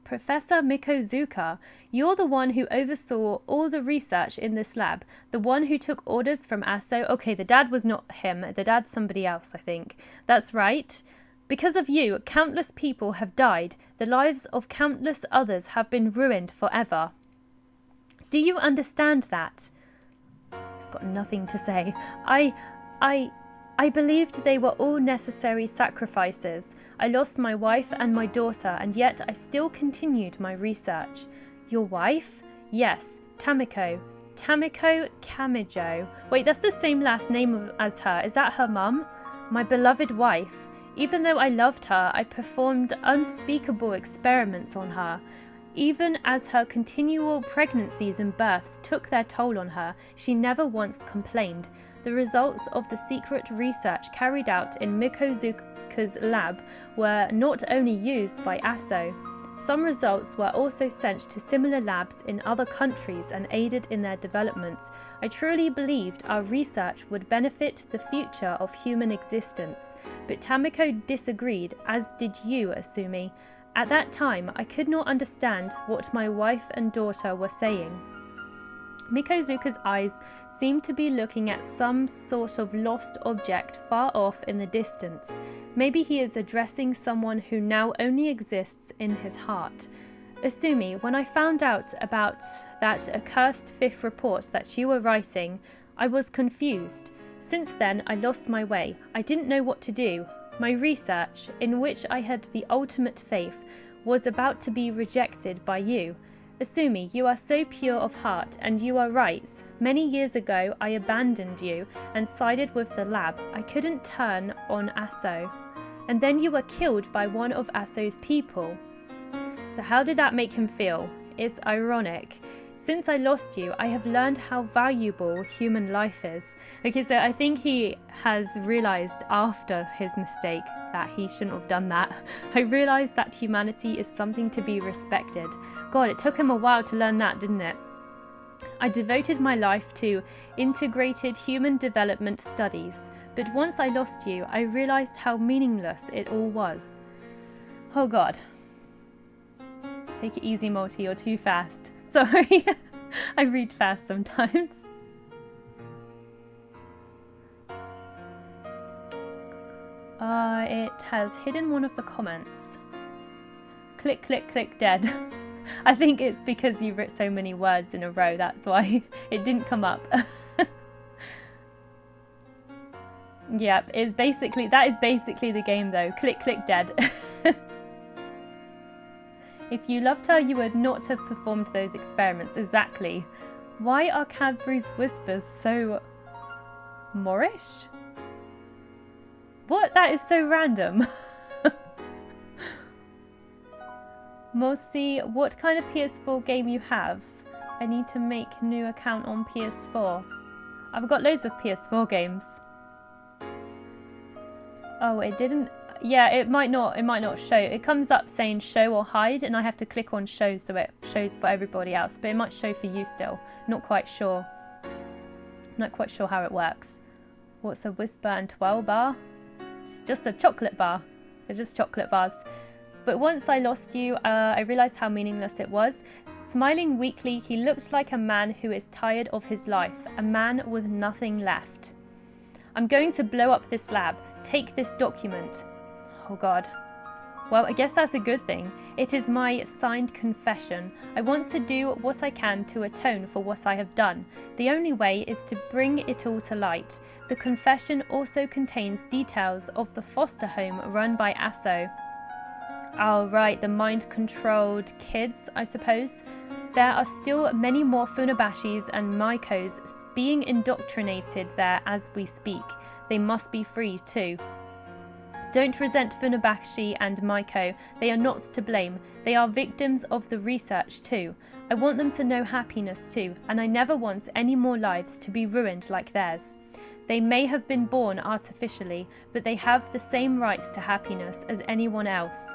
Professor Mikozuka, you're the one who oversaw all the research in this lab, the one who took orders from Aso. Okay, the dad was not him, the dad's somebody else, I think. That's right. Because of you, countless people have died. The lives of countless others have been ruined forever. Do you understand that? He's got nothing to say. I believed they were all necessary sacrifices. I lost my wife and my daughter, and yet I still continued my research. Your wife? Yes, Tamiko. Tamiko Kamijo. Wait, that's the same last name as her. Is that her mum? My beloved wife. Even though I loved her, I performed unspeakable experiments on her. Even as her continual pregnancies and births took their toll on her, she never once complained. The results of the secret research carried out in Mikozuka's lab were not only used by ASO. Some results were also sent to similar labs in other countries and aided in their developments. I truly believed our research would benefit the future of human existence. But Tamiko disagreed, as did you, Asumi. At that time, I could not understand what my wife and daughter were saying. Mikozuka's eyes seemed to be looking at some sort of lost object far off in the distance. Maybe he is addressing someone who now only exists in his heart. Asumi, when I found out about that accursed fifth report that you were writing, I was confused. Since then, I lost my way. I didn't know what to do. My research, in which I had the ultimate faith, was about to be rejected by you. Asumi, you are so pure of heart, and you are right. Many years ago, I abandoned you and sided with the lab. I couldn't turn on ASO. And then you were killed by one of ASO's people. So how did that make him feel? It's ironic. Since I lost you, I have learned how valuable human life is. Okay, so I think he has realised after his mistake that he shouldn't have done that. I realised that humanity is something to be respected. God, it took him a while to learn that, didn't it? I devoted my life to integrated human development studies, but once I lost you, I realised how meaningless it all was. Oh God. Take it easy, Morty, you're too fast. Sorry, I read fast sometimes. It has hidden one of the comments. Click, click, click, dead. I think it's because you wrote so many words in a row, that's why it didn't come up. Yep, that is basically the game though. Click, click, dead. If you loved her, you would not have performed those experiments. Exactly. Why are Cadbury's whispers so Moorish? What? That is so random. Mossy, what kind of PS4 game you have? I need to make new account on PS4. I've got loads of PS4 games. Oh, it didn't. Yeah, it might not show. It comes up saying show or hide, and I have to click on show so it shows for everybody else, but it might show for you still. Not quite sure how it works. What's a whisper and 12 bar? It's just a chocolate bar. They're just chocolate bars. But once I lost you, I realised how meaningless it was. Smiling weakly, he looked like a man who is tired of his life, a man with nothing left. I'm going to blow up this lab. Take this document. Oh God. Well, I guess that's a good thing. It is my signed confession. I want to do what I can to atone for what I have done. The only way is to bring it all to light. The confession also contains details of the foster home run by ASO. Oh, right, the mind-controlled kids, I suppose. There are still many more Funabashis and Maikos being indoctrinated there as we speak. They must be freed too. Don't resent Funabashi and Maiko. They are not to blame. They are victims of the research too. I want them to know happiness too, and I never want any more lives to be ruined like theirs. They may have been born artificially, but they have the same rights to happiness as anyone else.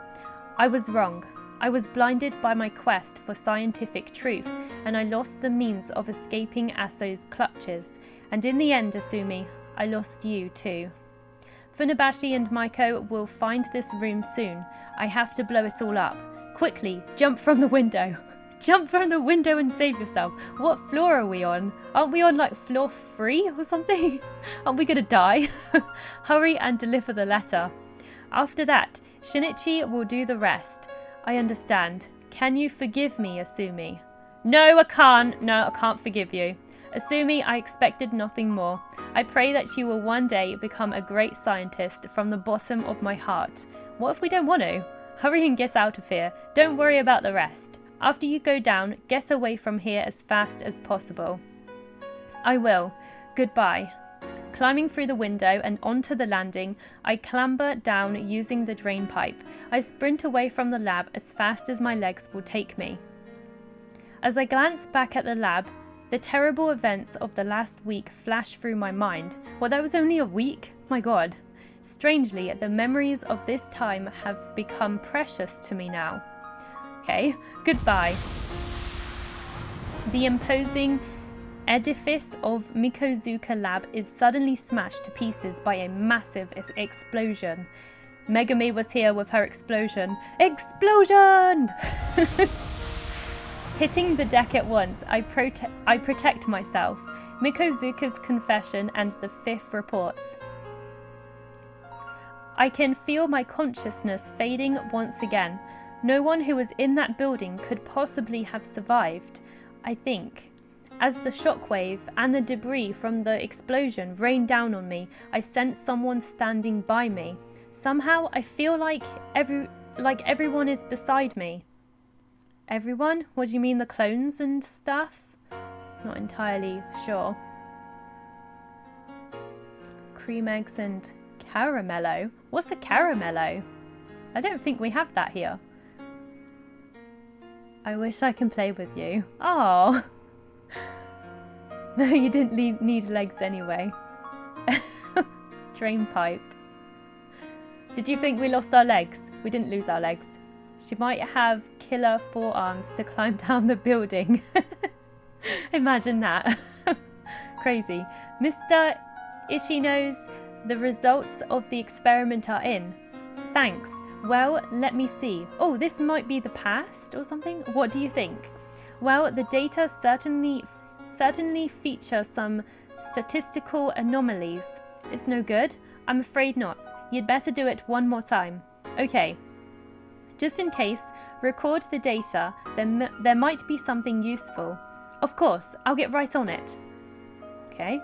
I was wrong. I was blinded by my quest for scientific truth, and I lost the means of escaping ASO's clutches. And in the end, Asumi, I lost you too. Funabashi and Maiko will find this room soon. I have to blow it all up. Quickly, jump from the window. Jump from the window and save yourself. What floor are we on? Aren't we on like floor 3 or something? Aren't we gonna die? Hurry and deliver the letter. After that, Shinichi will do the rest. I understand. Can you forgive me, Asumi? No, I can't. No, I can't forgive you. Asumi, I expected nothing more. I pray that you will one day become a great scientist from the bottom of my heart. What if we don't want to? Hurry and get out of here. Don't worry about the rest. After you go down, get away from here as fast as possible. I will. Goodbye. Climbing through the window and onto the landing, I clamber down using the drain pipe. I sprint away from the lab as fast as my legs will take me. As I glance back at the lab, the terrible events of the last week flash through my mind. Well, that was only a week? My God. Strangely, the memories of this time have become precious to me now. Okay, goodbye. The imposing edifice of Mikozuka Lab is suddenly smashed to pieces by a massive explosion. Megami was here with her explosion. Explosion! Hitting the deck at once, I protect myself. Mikozuka's confession and the fifth reports. I can feel my consciousness fading once again. No one who was in that building could possibly have survived, I think. As the shockwave and the debris from the explosion rained down on me, I sensed someone standing by me. Somehow I feel like everyone is beside me. Everyone? What do you mean, the clones and stuff? Not entirely sure. Cream eggs and caramello? What's a caramello? I don't think we have that here. I wish I can play with you. Oh. No, you didn't need legs anyway. Drain pipe. Did you think we lost our legs? We didn't lose our legs. She might have killer forearms to climb down the building. Imagine that. Crazy. Mr. Ishino's, the results of the experiment are in. Thanks. Well, let me see. Oh, this might be the past or something? What do you think? Well, the data certainly feature some statistical anomalies. It's no good? I'm afraid not. You'd better do it one more time. Okay. Just in case, record the data, then there might be something useful. Of course, I'll get right on it. Okay.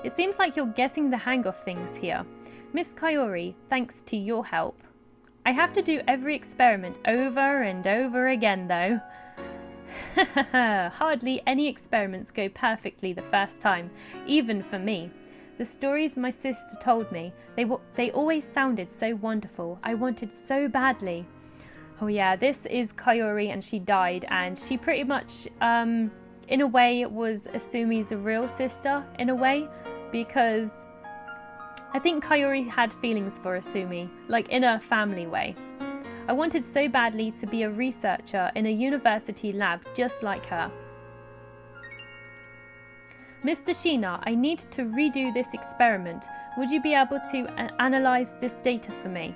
It seems like you're getting the hang of things here. Miss Kaori, thanks to your help. I have to do every experiment over and over again, though. Hardly any experiments go perfectly the first time, even for me. The stories my sister told me, they always sounded so wonderful. I wanted so badly. Oh yeah, this is Kaori and she died, and she pretty much, in a way, was Asumi's real sister, in a way, because I think Kaori had feelings for Asumi, like in a family way. I wanted so badly to be a researcher in a university lab just like her. Mr. Shiina, I need to redo this experiment. Would you be able to analyze this data for me?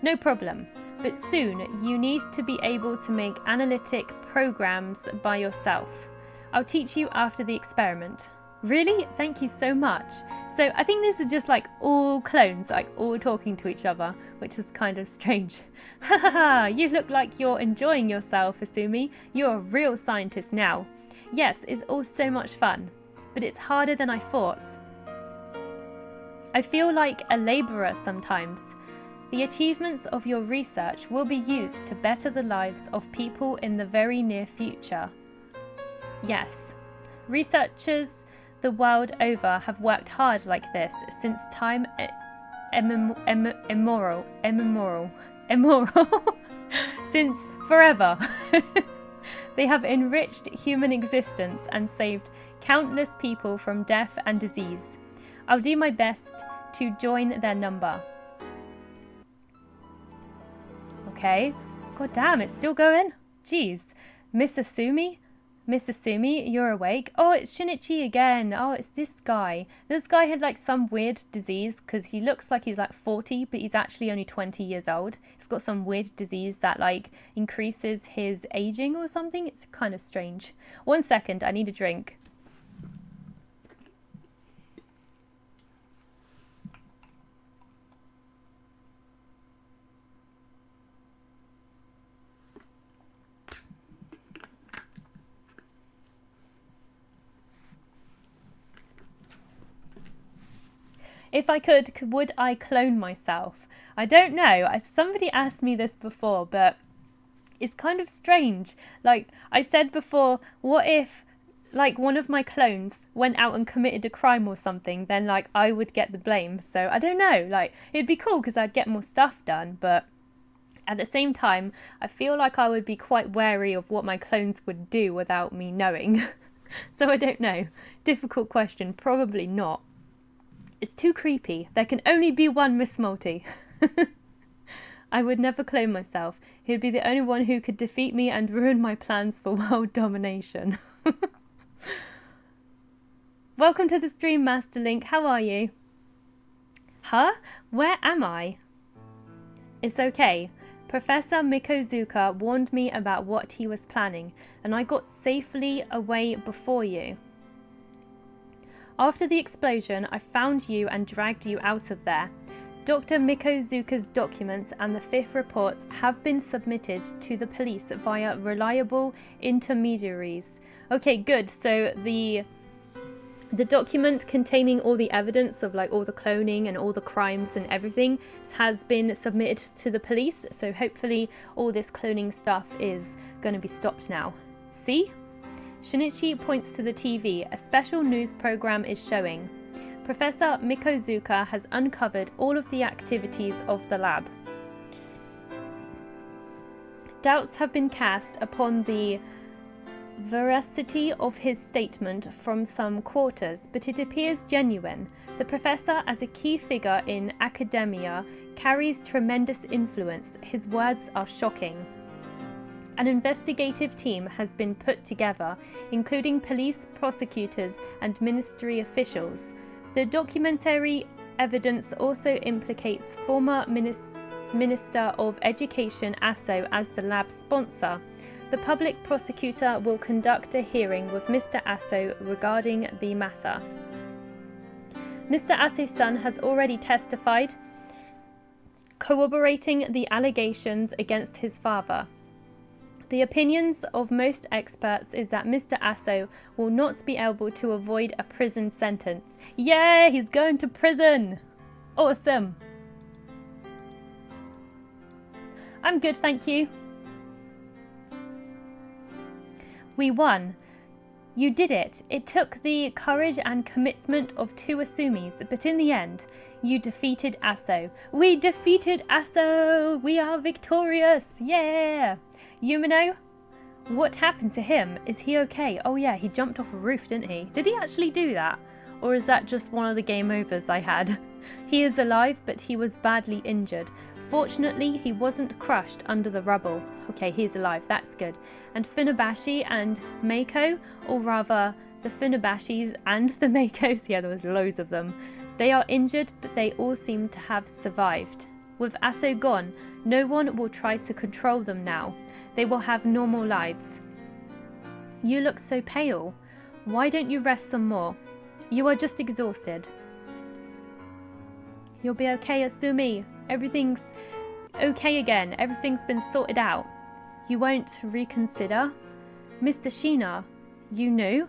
No problem, but soon you need to be able to make analytic programs by yourself. I'll teach you after the experiment. Really? Thank you so much. So I think this is just like all clones, like all talking to each other, which is kind of strange. Hahaha, you look like you're enjoying yourself, Asumi. You're a real scientist now. Yes, it's all so much fun, but it's harder than I thought. I feel like a laborer sometimes. The achievements of your research will be used to better the lives of people in the very near future. Yes, researchers the world over have worked hard like this since time immoral, since forever. They have enriched human existence and saved countless people from death and disease. I'll do my best to join their number. Okay. God damn, it's still going? Jeez. Miss Asumi? Miss Asumi, you're awake. Oh, it's Shinichi again. Oh, it's this guy. This guy had like some weird disease because he looks like he's like 40, but he's actually only 20 years old. He's got some weird disease that like increases his aging or something. It's kind of strange. 1 second, I need a drink. If I could, would I clone myself? I don't know. Somebody asked me this before, but it's kind of strange. Like I said before, what if like one of my clones went out and committed a crime or something, then like I would get the blame. So I don't know, like it'd be cool because I'd get more stuff done, but at the same time I feel like I would be quite wary of what my clones would do without me knowing. So I don't know. Difficult question. Probably not. It's too creepy. There can only be one Miss Multi. I would never clone myself. He would be the only one who could defeat me and ruin my plans for world domination. Welcome to the stream, Master Link. How are you? Huh? Where am I? It's okay. Professor Mikozuka warned me about what he was planning, and I got safely away before you. After the explosion, I found you and dragged you out of there. Dr. Mikozuka's documents and the fifth reports have been submitted to the police via reliable intermediaries. Okay, good. So the document containing all the evidence of like all the cloning and all the crimes and everything has been submitted to the police. So hopefully all this cloning stuff is going to be stopped now. See? Shinichi points to the TV. A special news program is showing. Professor Mikozuka has uncovered all of the activities of the lab. Doubts have been cast upon the veracity of his statement from some quarters, but it appears genuine. The professor, as a key figure in academia, carries tremendous influence. His words are shocking. An investigative team has been put together, including police, prosecutors, and ministry officials. The documentary evidence also implicates former Minister of Education Aso as the lab sponsor. The public prosecutor will conduct a hearing with Mr. Aso regarding the matter. Mr. Aso's son has already testified, corroborating the allegations against his father. The opinions of most experts is that Mr. Aso will not be able to avoid a prison sentence. Yay, he's going to prison! Awesome! I'm good, thank you. We won. You did it. It took the courage and commitment of 2 Asumis, but in the end, you defeated Aso. We defeated Aso! We are victorious! Yeah! Yumino? What happened to him? Is he okay? Oh yeah, he jumped off a roof, didn't he? Did he actually do that? Or is that just one of the game overs I had? He is alive, but he was badly injured. Fortunately, he wasn't crushed under the rubble. Okay, he's alive, that's good. And Funabashi and Meiko, or rather the Funabashis and the Meikos, yeah, there was loads of them. They are injured, but they all seem to have survived. With Aso gone, no one will try to control them now. They will have normal lives. You look so pale. Why don't you rest some more? You are just exhausted. You'll be okay, Asumi. Everything's okay again. Everything's been sorted out. You won't reconsider? Mr. Shiina, you knew?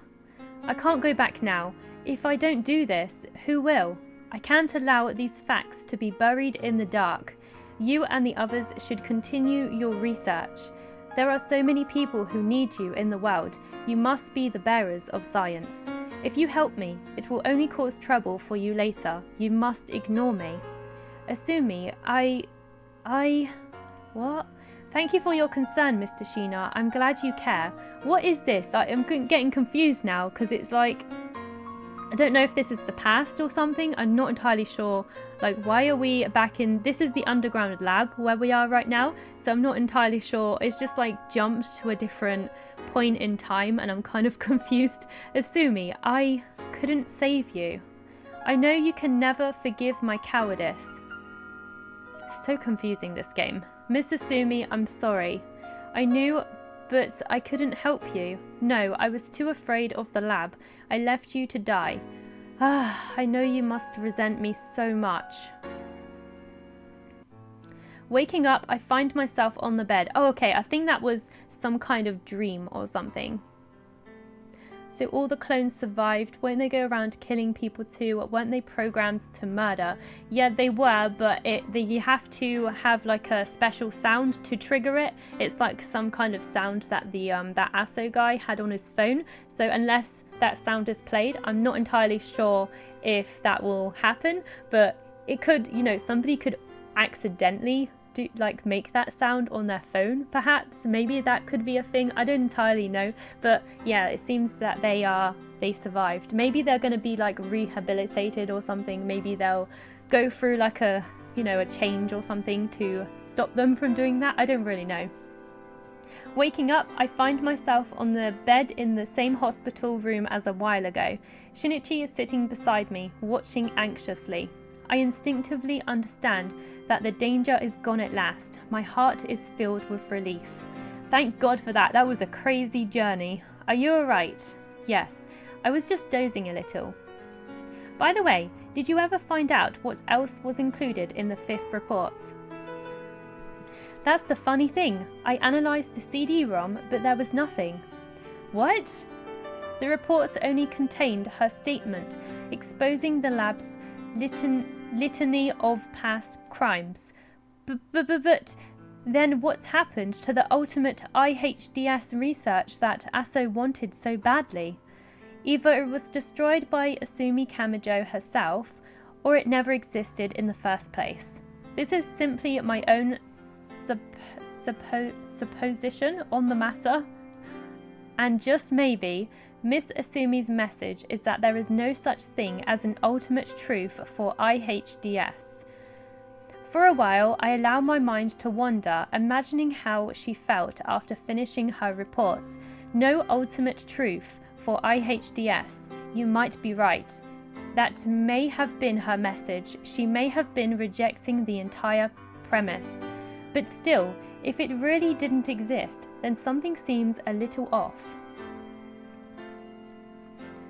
I can't go back now. If I don't do this, who will? I can't allow these facts to be buried in the dark. You and the others should continue your research. There are so many people who need you in the world. You must be the bearers of science. If you help me, it will only cause trouble for you later. You must ignore me. Asumi, what? Thank you for your concern, Mr. Shiina. I'm glad you care. What is this? I'm getting confused now because it's like, I don't know if this is the past or something. I'm not entirely sure. Like, why are we back in... This is the underground lab where we are right now. So I'm not entirely sure. It's just like jumped to a different point in time and I'm kind of confused. Asumi, I couldn't save you. I know you can never forgive my cowardice. So confusing, this game. Miss Asumi, I'm sorry. I knew, but I couldn't help you. No, I was too afraid of the lab. I left you to die. Ah, I know you must resent me so much. Waking up, I find myself on the bed. Oh, okay, I think that was some kind of dream or something. So all the clones survived. Won't they go around killing people too? Weren't they programmed to murder? Yeah, they were, but you have to have like a special sound to trigger it. It's like some kind of sound that that Aso guy had on his phone. So unless that sound is played, I'm not entirely sure if that will happen, but it could, you know, somebody could accidentally make that sound on their phone, perhaps. Maybe that could be a thing. I don't entirely know, but yeah, it seems that they survived. Maybe they're going to be like rehabilitated or something. Maybe they'll go through like a, you know, a change or something to stop them from doing that. I don't really know. Waking up, I find myself on the bed in the same hospital room as a while ago. Shinichi is sitting beside me, watching anxiously. I instinctively understand that the danger is gone at last. My heart is filled with relief. Thank God for that. That was a crazy journey. Are you alright? Yes. I was just dozing a little. By the way, did you ever find out what else was included in the 5th reports? That's the funny thing. I analysed the CD-ROM, but there was nothing. What? The reports only contained her statement exposing the lab's litany of past crimes. But then what's happened to the ultimate IHDS research that Aso wanted so badly? Either it was destroyed by Asumi Kamijo herself, or it never existed in the first place. This is simply my own supposition on the matter. And just maybe, Miss Asumi's message is that there is no such thing as an ultimate truth for IHDS. For a while, I allow my mind to wander, imagining how she felt after finishing her reports. No ultimate truth for IHDS. You might be right. That may have been her message. She may have been rejecting the entire premise. But still, if it really didn't exist, then something seems a little off.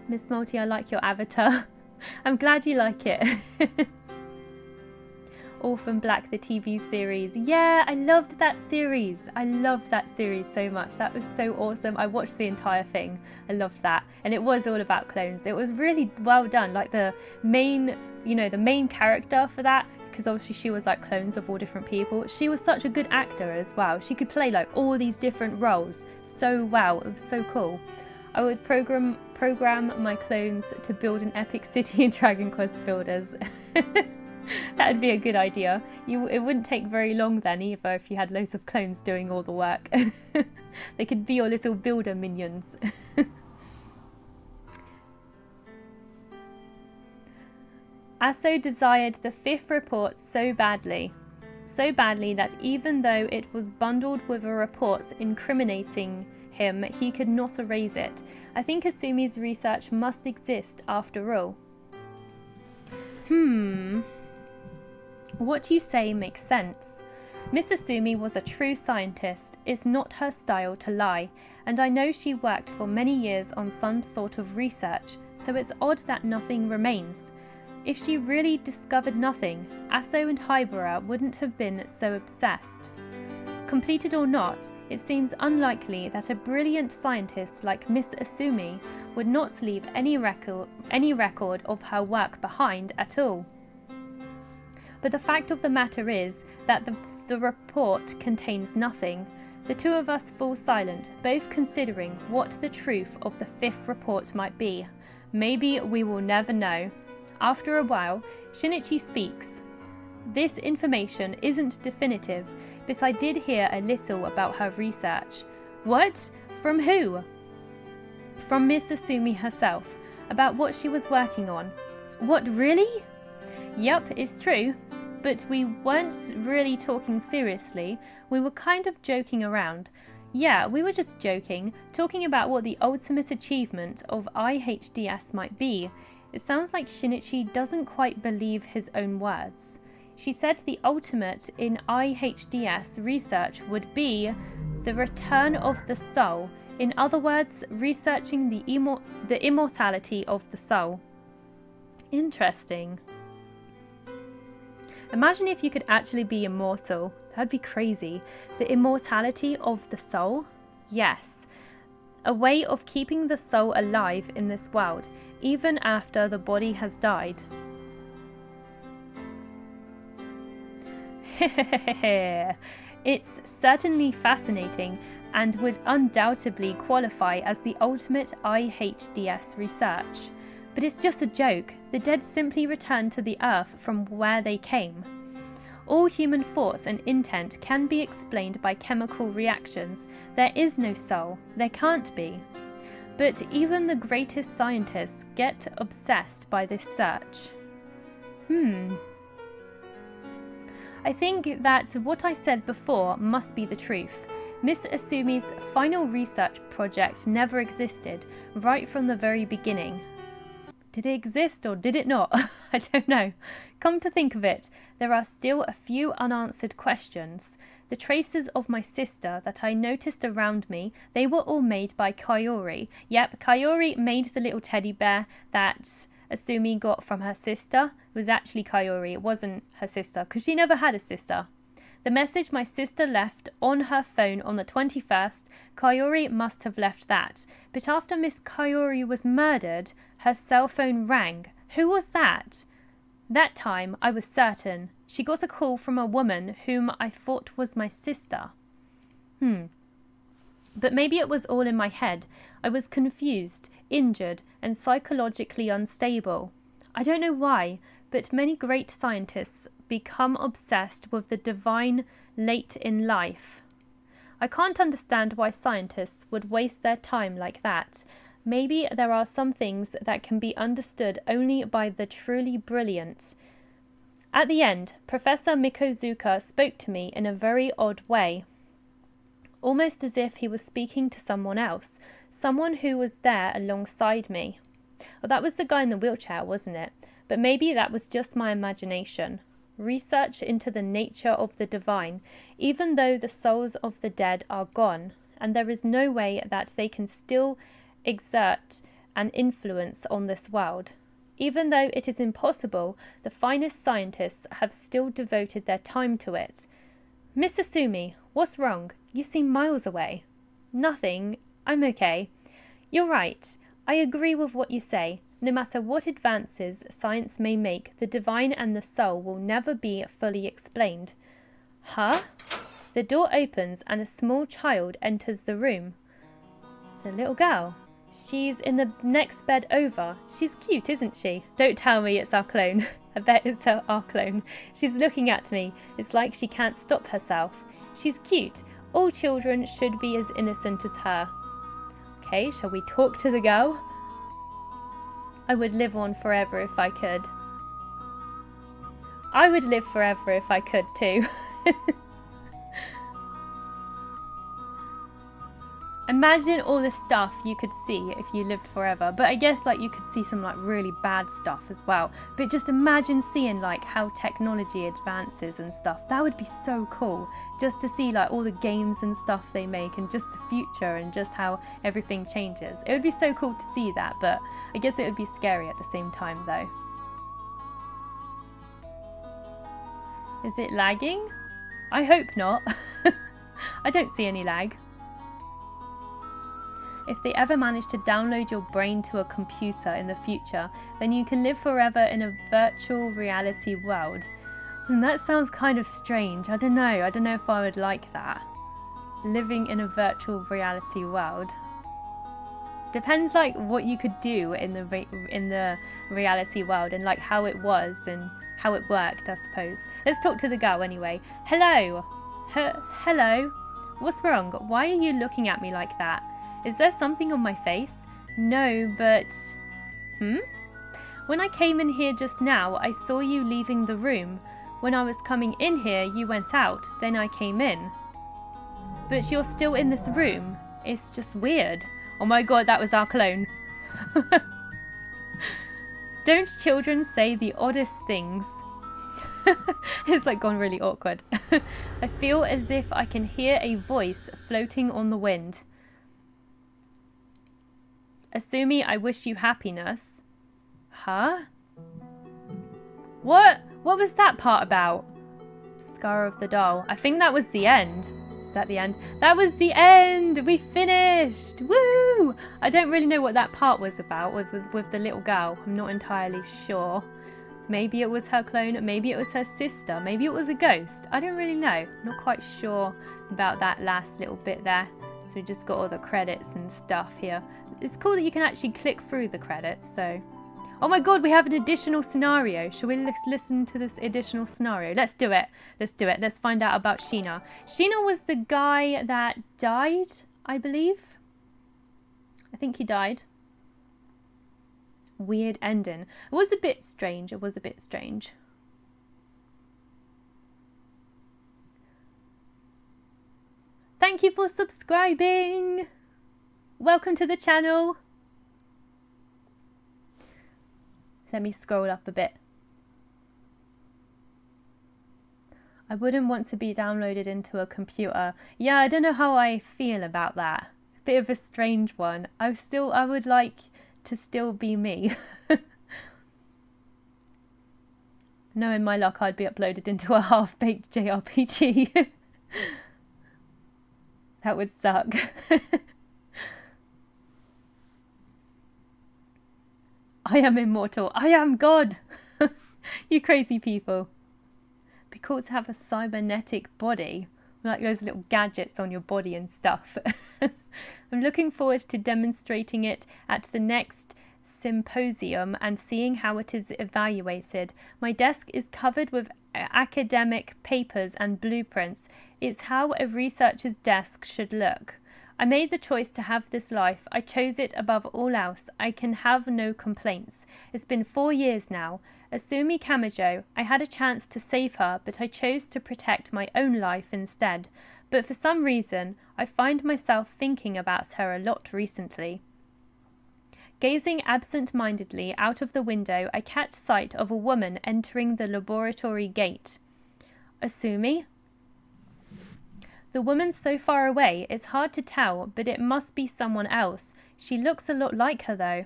Miss Multi, I like your avatar. I'm glad you like it. Orphan Black, the TV series. Yeah, I loved that series. I loved that series so much. That was so awesome. I watched the entire thing. I loved that. And it was all about clones. It was really well done. Like the main, you know, the main character for that, because obviously she was like clones of all different people. She was such a good actor as well. She could play like all these different roles so well. It was so cool. I would program my clones to build an epic city in Dragon Quest Builders. That would be a good idea. It wouldn't take very long then either if you had loads of clones doing all the work. They could be your little builder minions. Aso desired the 5th report so badly that even though it was bundled with a report incriminating him, he could not erase it. I think Asumi's research must exist after all. What you say makes sense. Miss Asumi was a true scientist. It's not her style to lie, and I know she worked for many years on some sort of research, so it's odd that nothing remains. If she really discovered nothing, Aso and Hybera wouldn't have been so obsessed. Completed or not, it seems unlikely that a brilliant scientist like Miss Asumi would not leave any record of her work behind at all. But the fact of the matter is that the report contains nothing. The two of us fall silent, both considering what the truth of the 5th report might be. Maybe we will never know. After a while, Shinichi speaks. This information isn't definitive, but I did hear a little about her research. What? From who? From Miss Asumi herself, about what she was working on. What, really? Yup, it's true. But we weren't really talking seriously. We were kind of joking around. Yeah, we were just joking, talking about what the ultimate achievement of IHDS might be. It sounds like Shinichi doesn't quite believe his own words. She said the ultimate in IHDS research would be the return of the soul. In other words, researching the immortality of the soul. Interesting. Imagine if you could actually be immortal. That'd be crazy. The immortality of the soul? Yes. A way of keeping the soul alive in this world, even after the body has died. It's certainly fascinating and would undoubtedly qualify as the ultimate IHDS research. But it's just a joke. The dead simply return to the earth from where they came. All human thoughts and intent can be explained by chemical reactions. There is no soul. There can't be. But even the greatest scientists get obsessed by this search. I think that what I said before must be the truth. Miss Asumi's final research project never existed, right from the very beginning. Did it exist or did it not? I don't know. Come to think of it, there are still a few unanswered questions. The traces of my sister that I noticed around me, they were all made by Kaori. Yep, Kaori made the little teddy bear that Asumi got from her sister. It was actually Kaori, it wasn't her sister, because she never had a sister. The message my sister left on her phone on the 21st, Kaori must have left that. But after Miss Kaori was murdered, her cell phone rang. Who was that? That time, I was certain. She got a call from a woman whom I thought was my sister. But maybe it was all in my head. I was confused, injured, and psychologically unstable. I don't know why, but many great scientists become obsessed with the divine late in life. I can't understand why scientists would waste their time like that. Maybe there are some things that can be understood only by the truly brilliant. At the end, Professor Mikozuka spoke to me in a very odd way, almost as if he was speaking to someone else, someone who was there alongside me. Well, that was the guy in the wheelchair, wasn't it? But maybe that was just my imagination. Research into the nature of the divine, even though the souls of the dead are gone, and there is no way that they can still exert an influence on this world. Even though it is impossible, the finest scientists have still devoted their time to it. Miss Asumi, what's wrong? You seem miles away. Nothing. I'm okay. You're right. I agree with what you say. No matter what advances science may make, the divine and the soul will never be fully explained. Huh? The door opens and a small child enters the room. It's a little girl. She's in the next bed over. She's cute, isn't she? Don't tell me it's our clone. I bet it's our clone. She's looking at me. It's like she can't stop herself. She's cute. All children should be as innocent as her. Okay, shall we talk to the girl? I would live on forever if I could. I would live forever if I could too. Imagine all the stuff you could see if you lived forever. But I guess like you could see some like really bad stuff as well. But just imagine seeing like how technology advances and stuff. That would be so cool. Just to see like all the games and stuff they make and just the future and just how everything changes. It would be so cool to see that, but I guess it would be scary at the same time though. Is it lagging? I hope not. I don't see any lag. If they ever manage to download your brain to a computer in the future, then you can live forever in a virtual reality world. And that sounds kind of strange. I don't know if I would like that. Living in a virtual reality world. Depends like what you could do in the reality world and like how it was and how it worked, I suppose. Let's talk to the girl anyway. Hello. Hello. What's wrong? Why are you looking at me like that? Is there something on my face? No, but... When I came in here just now, I saw you leaving the room. When I was coming in here, you went out, then I came in. But you're still in this room. It's just weird. Oh my god, that was our clone. Don't children say the oddest things? It's like gone really awkward. I feel as if I can hear a voice floating on the wind. Asumi, I wish you happiness. Huh? What was that part about? Scar of the doll. I think that was the end. at the end. That was the end! We finished! Woo! I don't really know what that part was about with the little girl. I'm not entirely sure. Maybe it was her clone, maybe it was her sister, maybe it was a ghost. I don't really know. Not quite sure about that last little bit there. So we just got all the credits and stuff here. It's cool that you can actually click through the credits, so... Oh my god, we have an additional scenario. Shall we listen to this additional scenario? Let's do it. Let's do it. Let's find out about Shiina. Shiina was the guy that died, I believe. I think he died. Weird ending. It was a bit strange. It was a bit strange. Thank you for subscribing. Welcome to the channel. Let me scroll up a bit. I wouldn't want to be downloaded into a computer. Yeah, I don't know how I feel about that. Bit of a strange one. I would like to still be me. Knowing my luck, I'd be uploaded into a half-baked JRPG. That would suck. I am immortal. I am God. You crazy people. Be cool to have a cybernetic body. Like those little gadgets on your body and stuff. I'm looking forward to demonstrating it at the next symposium and seeing how it is evaluated. My desk is covered with academic papers and blueprints. It's how a researcher's desk should look. I made the choice to have this life. I chose it above all else. I can have no complaints. It's been 4 years now. Asumi Kamijo, I had a chance to save her, but I chose to protect my own life instead. But for some reason, I find myself thinking about her a lot recently. Gazing absent-mindedly out of the window, I catch sight of a woman entering the laboratory gate. Asumi? The woman so far away, it's hard to tell, but it must be someone else. She looks a lot like her though.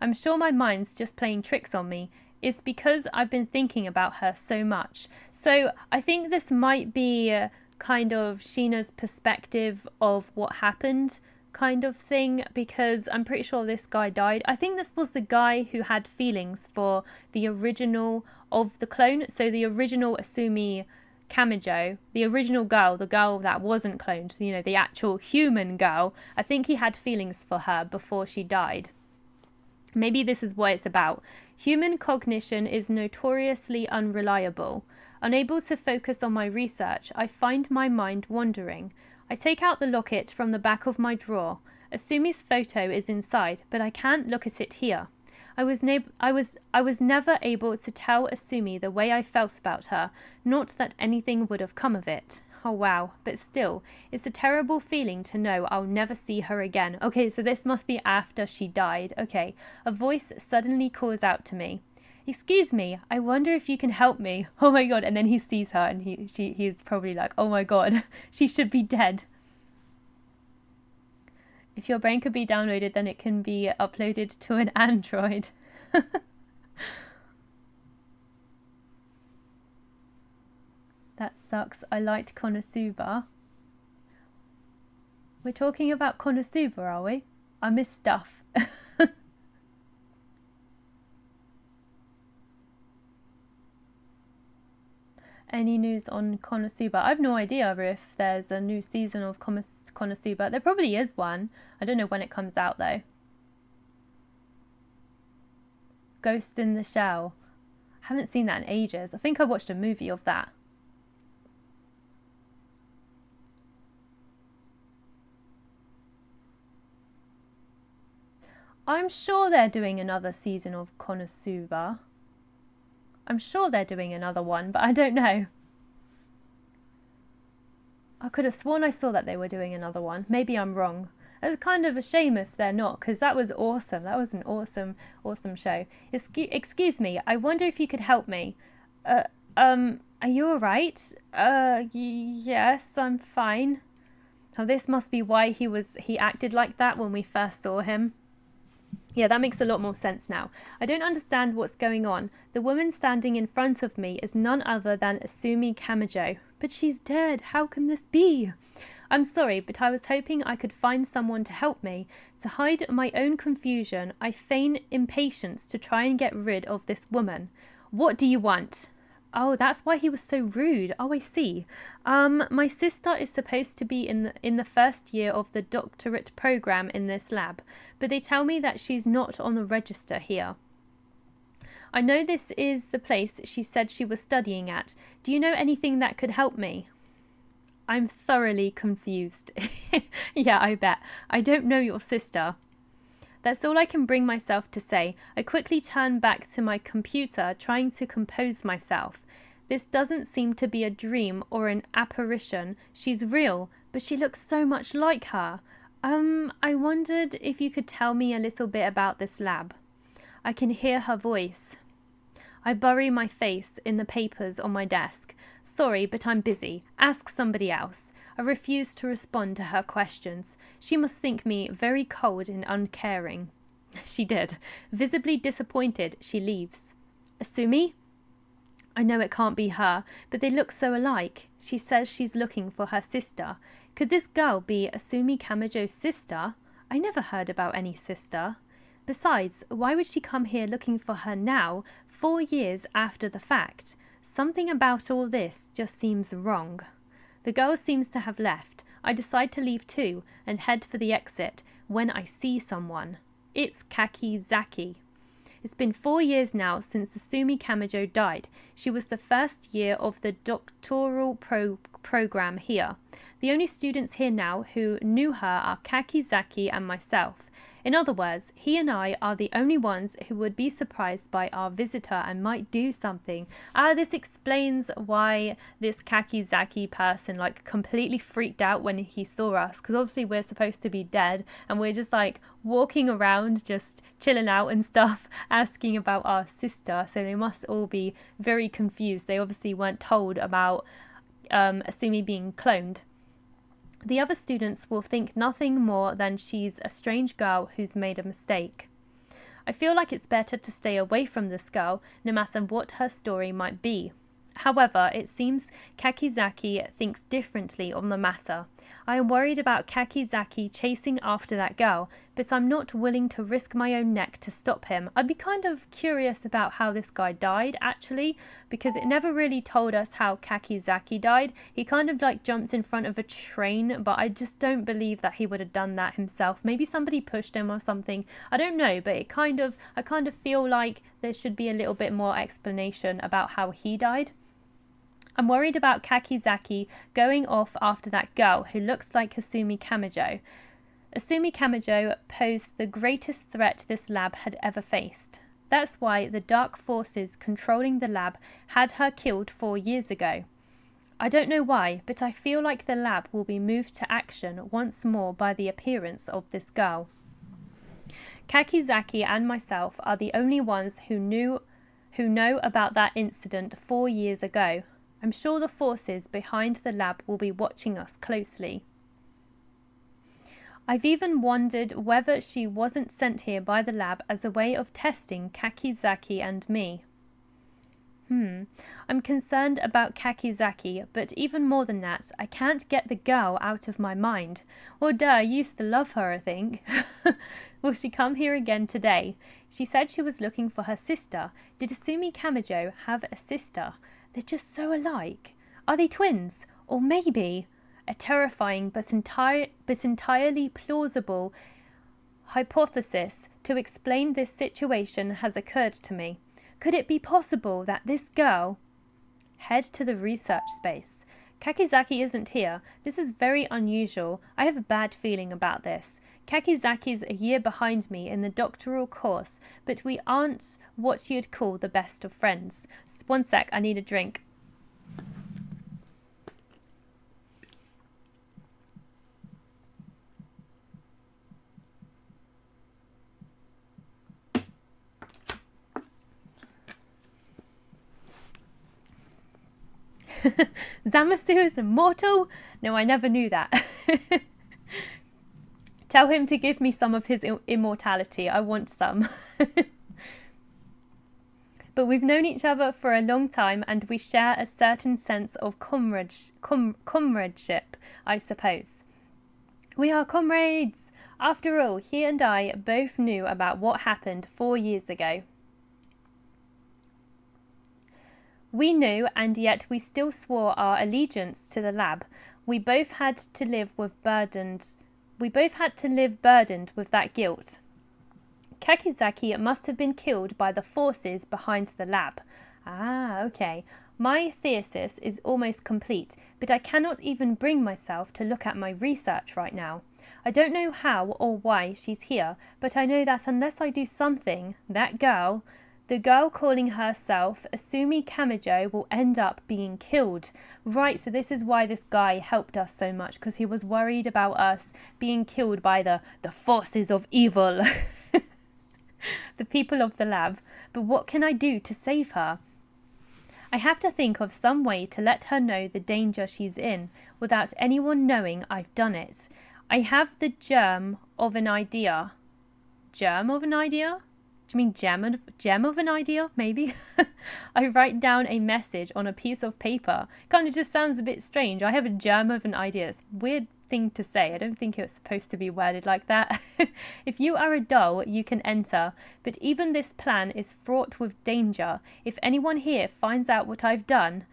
I'm sure my mind's just playing tricks on me. It's because I've been thinking about her so much. So I think this might be kind of Shiina's perspective of what happened kind of thing, because I'm pretty sure this guy died. I think this was the guy who had feelings for the original of the clone. So the original Asumi Kamijo, the original girl, the girl that wasn't cloned, you know, the actual human girl, I think he had feelings for her before she died. Maybe this is what it's about. Human cognition is notoriously unreliable. Unable to focus on my research, I find my mind wandering. I take out the locket from the back of my drawer. Asumi's photo is inside, but I can't look at it here. I was never able to tell Asumi the way I felt about her, not that anything would have come of it. Oh wow, but still, it's a terrible feeling to know I'll never see her again. Okay, so this must be after she died. Okay, a voice suddenly calls out to me. Excuse me, I wonder if you can help me. Oh my god, and then he sees her and he's probably like, oh my god, she should be dead. If your brain could be downloaded, then it can be uploaded to an Android. That sucks. I liked Konosuba. We're talking about Konosuba, are we? I missed stuff. Any news on Konosuba? I've no idea if there's a new season of Konosuba. There probably is one. I don't know when it comes out though. Ghost in the Shell. I haven't seen that in ages. I think I watched a movie of that. I'm sure they're doing another season of Konosuba. I'm sure they're doing another one, but I don't know. I could have sworn I saw that they were doing another one. Maybe I'm wrong. It's kind of a shame if they're not, because that was awesome. That was an awesome, awesome show. Excuse me, I wonder if you could help me. Are you alright? Yes, I'm fine. Oh, this must be why he acted like that when we first saw him. Yeah, that makes a lot more sense now. I don't understand what's going on. The woman standing in front of me is none other than Asumi Kamijo. But she's dead. How can this be? I'm sorry, but I was hoping I could find someone to help me. To hide my own confusion, I feign impatience to try and get rid of this woman. What do you want? Oh, that's why he was so rude. Oh, I see. My sister is supposed to be in the first year of the doctorate program in this lab, but they tell me that she's not on the register here. I know this is the place she said she was studying at. Do you know anything that could help me? I'm thoroughly confused. Yeah, I bet. I don't know your sister. That's all I can bring myself to say. I quickly turn back to my computer, trying to compose myself. This doesn't seem to be a dream or an apparition. She's real, but she looks so much like her. I wondered if you could tell me a little bit about this lab. I can hear her voice. I bury my face in the papers on my desk. Sorry, but I'm busy. Ask somebody else. I refuse to respond to her questions. She must think me very cold and uncaring. She did. Visibly disappointed, she leaves. Asumi? I know it can't be her, but they look so alike. She says she's looking for her sister. Could this girl be Asumi Kamijo's sister? I never heard about any sister. Besides, why would she come here looking for her now, 4 years after the fact? Something about all this just seems wrong. The girl seems to have left. I decide to leave too and head for the exit when I see someone. It's Kakizaki. It's been 4 years now since Asumi Kamijo died. She was the first year of the doctoral program here. The only students here now who knew her are Kakizaki and myself. In other words, he and I are the only ones who would be surprised by our visitor and might do something. This explains why this Kakizaki person completely freaked out when he saw us, because obviously we're supposed to be dead and we're just walking around just chilling out and stuff, asking about our sister. So they must all be very confused. They obviously weren't told about Asumi being cloned. The other students will think nothing more than she's a strange girl who's made a mistake. I feel like it's better to stay away from this girl, no matter what her story might be. However, it seems Kakizaki thinks differently on the matter. I am worried about Kakizaki chasing after that girl, but I'm not willing to risk my own neck to stop him. I'd be kind of curious about how this guy died, actually, because it never really told us how Kakizaki died. He kind of jumped in front of a train, but I just don't believe that he would have done that himself. Maybe somebody pushed him or something. I don't know, but I kind of feel like there should be a little bit more explanation about how he died. I'm worried about Kakizaki going off after that girl who looks like Asumi Kamijo. Asumi Kamijo posed the greatest threat this lab had ever faced. That's why the dark forces controlling the lab had her killed 4 years ago. I don't know why, but I feel like the lab will be moved to action once more by the appearance of this girl. Kakizaki and myself are the only ones who know about that incident 4 years ago. I'm sure the forces behind the lab will be watching us closely. I've even wondered whether she wasn't sent here by the lab as a way of testing Kakizaki and me. I'm concerned about Kakizaki, but even more than that, I can't get the girl out of my mind. Well, I used to love her, I think. Will she come here again today? She said she was looking for her sister. Did Asumi Kamijo have a sister? They're just so alike. Are they twins? Or maybe a terrifying but entirely plausible hypothesis to explain this situation has occurred to me. Could it be possible that this girl... Head to the research space. Kakizaki isn't here. This is very unusual. I have a bad feeling about this. Kakizaki's a year behind me in the doctoral course, but we aren't what you'd call the best of friends. One sec, I need a drink. Zamasu is immortal? No, I never knew that. Tell him to give me some of his immortality. I want some. But we've known each other for a long time and we share a certain sense of comradeship, I suppose. We are comrades! After all, he and I both knew about what happened 4 years ago. We knew, and yet we still swore our allegiance to the lab. We both had to live burdened with that guilt. Kakizaki must have been killed by the forces behind the lab. Ah, okay. My thesis is almost complete, but I cannot even bring myself to look at my research right now. I don't know how or why she's here, but I know that unless I do something, that girl, the girl calling herself Asumi Kamijo, will end up being killed. Right, so this is why this guy helped us so much, because he was worried about us being killed by the forces of evil. The people of the lab. But what can I do to save her? I have to think of some way to let her know the danger she's in without anyone knowing I've done it. I have the germ of an idea. Germ of an idea? Do you mean gem of an idea? Maybe? I write down a message on a piece of paper. Kind of just sounds a bit strange. I have a germ of an idea. It's a weird thing to say. I don't think it's supposed to be worded like that. If you are a doll, you can enter. But even this plan is fraught with danger. If anyone here finds out what I've done,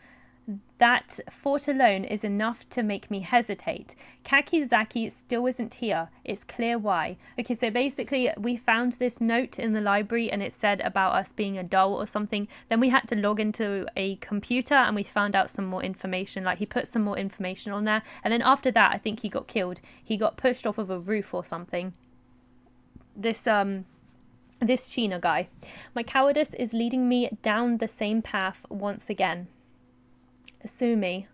that thought alone is enough to make me hesitate. Kakizaki still isn't here. It's clear why. Okay, so basically we found this note in the library and it said about us being a doll or something. Then we had to log into a computer and we found out some more information. Like he put some more information on there. And then after that, I think he got killed. He got pushed off of a roof or something. This Shiina guy. My cowardice is leading me down the same path once again. Asumi.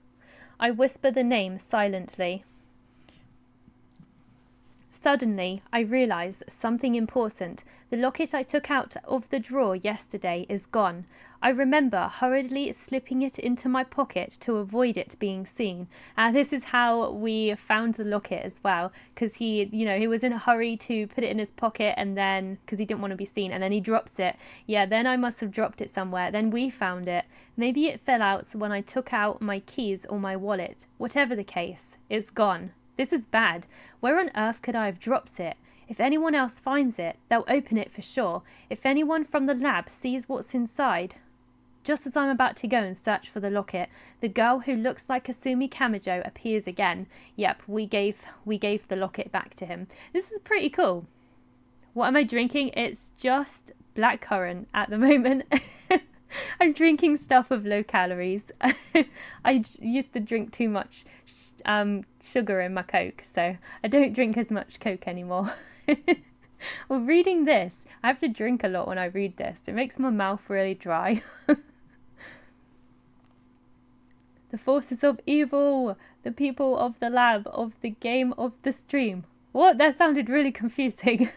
I whisper the name silently. Suddenly, I realize something important. The locket I took out of the drawer yesterday is gone. I remember hurriedly slipping it into my pocket to avoid it being seen. This is how we found the locket as well, because he was in a hurry to put it in his pocket and then, because he didn't want to be seen, and then he drops it. Yeah, then I must have dropped it somewhere. Then we found it. Maybe it fell out when I took out my keys or my wallet. Whatever the case, it's gone. This is bad. Where on earth could I have dropped it? If anyone else finds it, they'll open it for sure. If anyone from the lab sees what's inside. Just as I'm about to go and search for the locket, the girl who looks like Asumi Kamijo appears again. Yep, we gave the locket back to him. This is pretty cool. What am I drinking? It's just blackcurrant at the moment. I'm drinking stuff with low calories. I used to drink too much sugar in my Coke, so I don't drink as much Coke anymore. Well, reading this, I have to drink a lot when I read this. It makes my mouth really dry. The forces of evil, the people of the lab, of the game, of the stream. What? That sounded really confusing.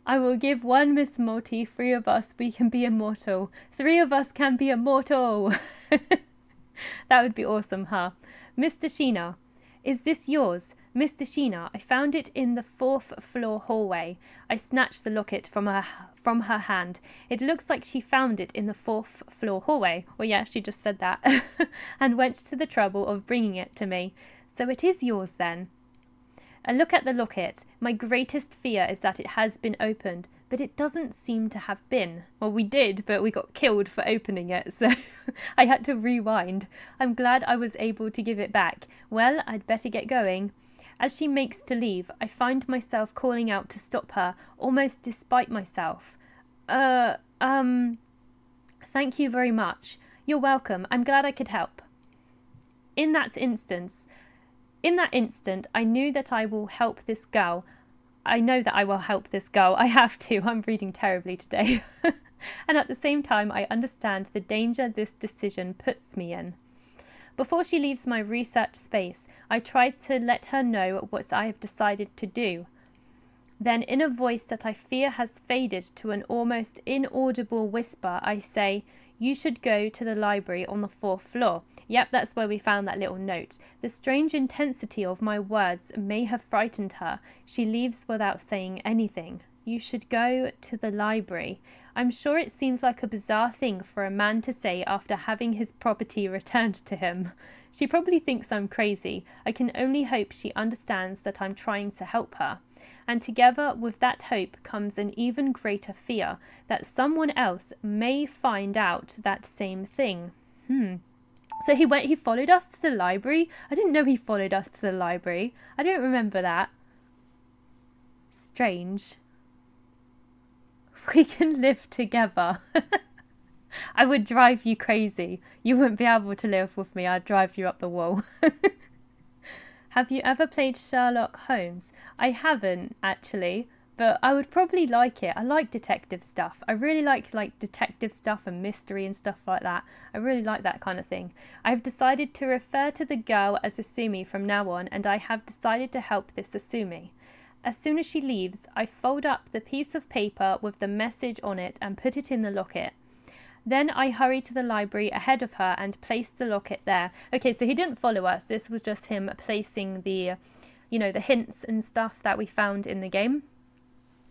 I will give one Miss Morty. 3 of us, we can be immortal. 3 of us can be immortal. That would be awesome, huh? Mr. Shiina, is this yours? Mr. Shiina, I found it in the 4th floor hallway. I snatched the locket from her hand. It looks like she found it in the 4th floor hallway. Well, yeah, she just said that. And went to the trouble of bringing it to me. So it is yours then. A look at the locket. My greatest fear is that it has been opened, but it doesn't seem to have been. Well, we did, but we got killed for opening it, so I had to rewind. I'm glad I was able to give it back. Well, I'd better get going. As she makes to leave, I find myself calling out to stop her, almost despite myself. Thank you very much. You're welcome. I'm glad I could help. In that instant, I knew that I will help this girl. I know that I will help this girl. I have to. I'm reading terribly today. And at the same time, I understand the danger this decision puts me in. Before she leaves my research space, I try to let her know what I have decided to do. Then, in a voice that I fear has faded to an almost inaudible whisper, I say, you should go to the library on the 4th floor. Yep, that's where we found that little note. The strange intensity of my words may have frightened her. She leaves without saying anything. you should go to the library. I'm sure it seems like a bizarre thing for a man to say after having his property returned to him. She probably thinks I'm crazy. I can only hope she understands that I'm trying to help her. And together with that hope comes an even greater fear that someone else may find out that same thing. So he followed us to the library? I didn't know he followed us to the library. I don't remember that. Strange. We can live together. I would drive you crazy. You wouldn't be able to live with me. I'd drive you up the wall. Have you ever played Sherlock Holmes? I haven't, actually, but I would probably like it. I like detective stuff. I really like detective stuff and mystery and stuff like that. I really like that kind of thing. I've decided to refer to the girl as Asumi from now on, and I have decided to help this Asumi. As soon as she leaves, I fold up the piece of paper with the message on it and put it in the locket. Then I hurry to the library ahead of her and place the locket there. Okay, so he didn't follow us. This was just him placing the hints and stuff that we found in the game.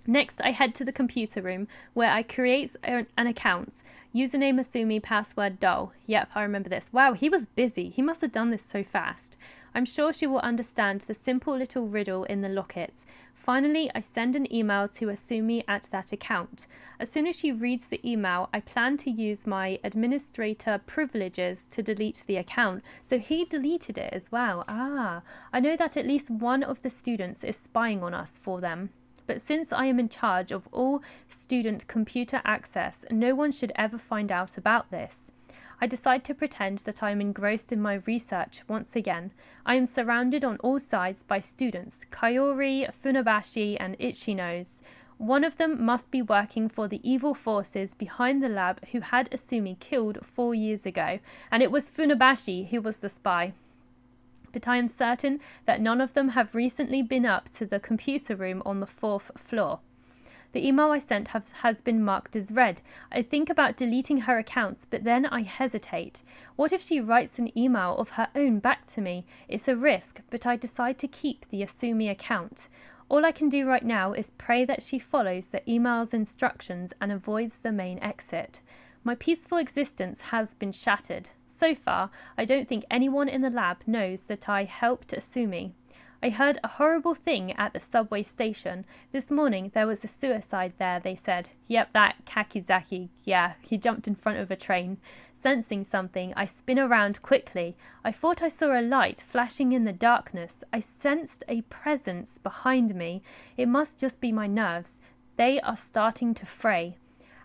Next, I head to the computer room where I create an account. Username Asumi, password dull. Yep, I remember this. Wow, he was busy. He must have done this so fast. I'm sure she will understand the simple little riddle in the locket. Finally, I send an email to Asumi at that account. As soon as she reads the email, I plan to use my administrator privileges to delete the account. So he deleted it as well. I know that at least one of the students is spying on us for them. But since I am in charge of all student computer access, no one should ever find out about this. I decide to pretend that I am engrossed in my research once again. I am surrounded on all sides by students, Kaori, Funabashi, and Ichinose. One of them must be working for the evil forces behind the lab who had Asumi killed 4 years ago, and it was Funabashi who was the spy. But I am certain that none of them have recently been up to the computer room on the 4th floor. The email I sent has been marked as read. I think about deleting her accounts, but then I hesitate. What if she writes an email of her own back to me? It's a risk, but I decide to keep the Asumi account. All I can do right now is pray that she follows the email's instructions and avoids the main exit. My peaceful existence has been shattered. So far, I don't think anyone in the lab knows that I helped Asumi. I heard a horrible thing at the subway station. This morning there was a suicide there, they said. Yep, that Kakizaki. Yeah, he jumped in front of a train. Sensing something, I spin around quickly. I thought I saw a light flashing in the darkness. I sensed a presence behind me. It must just be my nerves. They are starting to fray.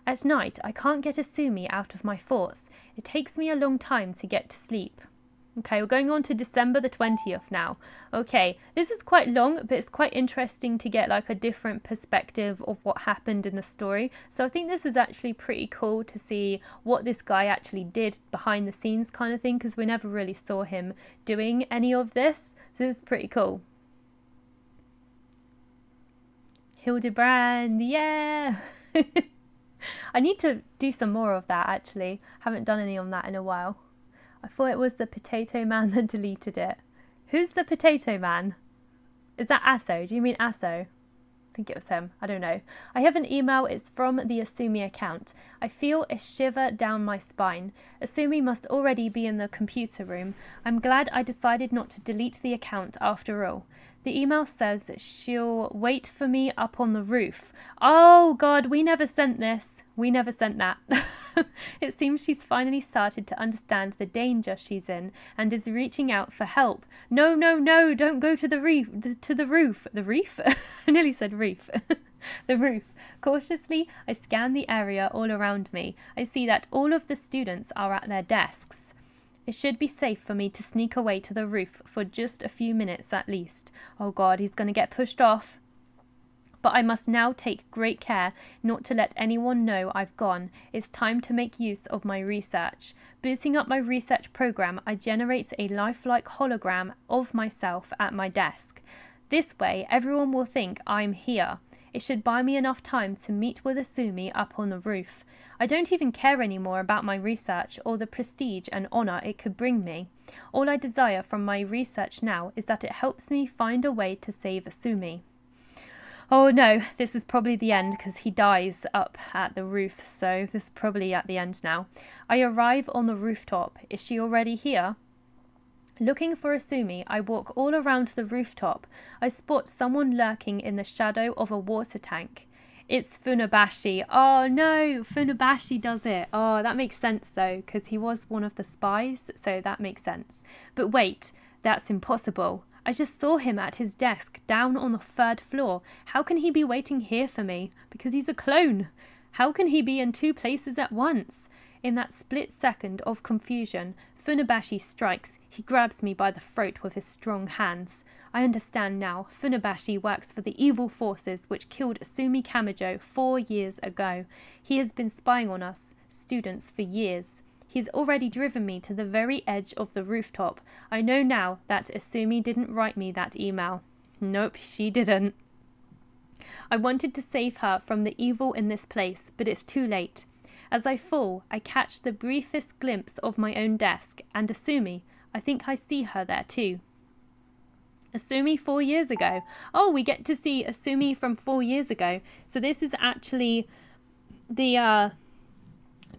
At night, I can't get Asumi out of my thoughts. It takes me a long time to get to sleep. Okay, we're going on to December the 20th now. Okay, this is quite long, but it's quite interesting to get like a different perspective of what happened in the story. So I think this is actually pretty cool to see what this guy actually did behind the scenes kind of thing, because we never really saw him doing any of this. So this is pretty cool. Hildebrand, yeah! I need to do some more of that actually. Haven't done any on that in a while. I thought it was the potato man that deleted it. Who's the potato man? Is that Asso? Do you mean Asso? I think it was him. I don't know. I have an email. It's from the Asumi account. I feel a shiver down my spine. Asumi must already be in the computer room. I'm glad I decided not to delete the account after all. The email says she'll wait for me up on the roof. Oh God, we never sent this. We never sent that. It seems she's finally started to understand the danger she's in and is reaching out for help. No, no, no, don't go to the reef. The roof. The reef? I nearly said reef. The roof. Cautiously, I scan the area all around me. I see that all of the students are at their desks. It should be safe for me to sneak away to the roof for just a few minutes at least. Oh God, he's going to get pushed off. But I must now take great care not to let anyone know I've gone. It's time to make use of my research. Boosting up my research program, I generate a lifelike hologram of myself at my desk. This way, everyone will think I'm here. It should buy me enough time to meet with Asumi up on the roof. I don't even care anymore about my research or the prestige and honour it could bring me. All I desire from my research now is that it helps me find a way to save Asumi. Oh no, this is probably the end because he dies up at the roof, so this is probably at the end now. I arrive on the rooftop. Is she already here? Looking for Asumi, I walk all around the rooftop. I spot someone lurking in the shadow of a water tank. It's Funabashi. Oh no, Funabashi does it. Oh, that makes sense though, because he was one of the spies, so that makes sense. But wait, that's impossible. I just saw him at his desk down on the 3rd floor. How can he be waiting here for me? Because he's a clone. How can he be in 2 places at once? In that split second of confusion, Funabashi strikes. He grabs me by the throat with his strong hands. I understand now. Funabashi works for the evil forces which killed Asumi Kamijo 4 years ago. He has been spying on us, students, for years. He's already driven me to the very edge of the rooftop. I know now that Asumi didn't write me that email. Nope, she didn't. I wanted to save her from the evil in this place, but it's too late. As I fall, I catch the briefest glimpse of my own desk, and Asumi. I think I see her there too. Asumi 4 years ago. Oh, we get to see Asumi from 4 years ago. So this is actually the